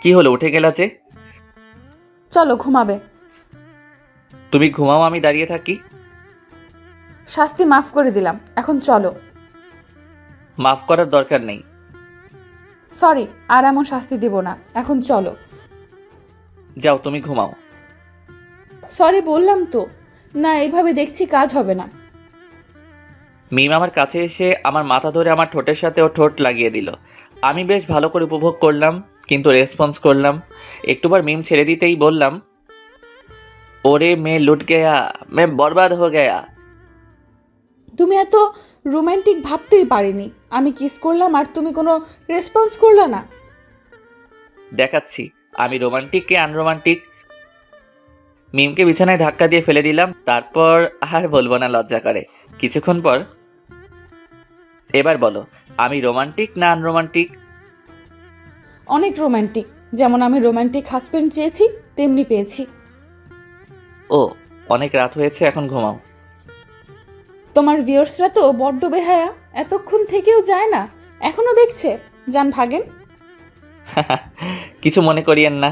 কি হলো, উঠে গেলা যে? চলো, ঘুমাবে। তুমি ঘুমাও, আমি দাঁড়িয়ে থাকি। শাস্তি মাফ করে দিলাম, এখন চলো। মাফ করার দরকার নেই। সরি, আর এমন শাস্তি দিব না, এখন চলো। যাও, তুমি ঘুমাও। সরি বললাম তো। না, এইভাবে দেখছি কাজ হবে না। মিম আমার কাছে এসে আমার মাথা ধরে আমার ঠোঁটের সাথে ও ঠোঁট লাগিয়ে দিল। আমি বেশ ভালো করে উপভোগ করলাম, কিন্তু রেসপন্স করলাম। একটুবার মিম ছেড়ে দিতেই বললাম, ওরে মে লুট গেয়া, মে বরবাদ হো গেয়া। তুমি এত রোমান্টিক ভাবতেই পারিনি। আমি কিস করলাম আর তুমি কোনো রেসপন্স করলে না। দেখাচ্ছি আমি রোমান্টিক কে আনরোমান্টিক। মিমকে বিছানায় ধাক্কা দিয়ে ফেলে দিলাম, তারপর আর বলবো না, লজ্জা করে। কিছুক্ষণ পর, এবার বলো আমি রোমান্টিক না আনরোমান্টিক? অনেক রোমান্টিক। যেমন আমি রোমান্টিক হাজবেন্ড চেয়েছি, তেমনি পেয়েছি। ও, অনেক রাত হয়েছে, এখন ঘুমাও। তোমার ভিউয়ার্সরা তো বড্ড বেহায়া, এতক্ষণ থেকেও যায় না, এখনো দেখছে। যান, ভাগেন। কিছু মনে করিয়েন না,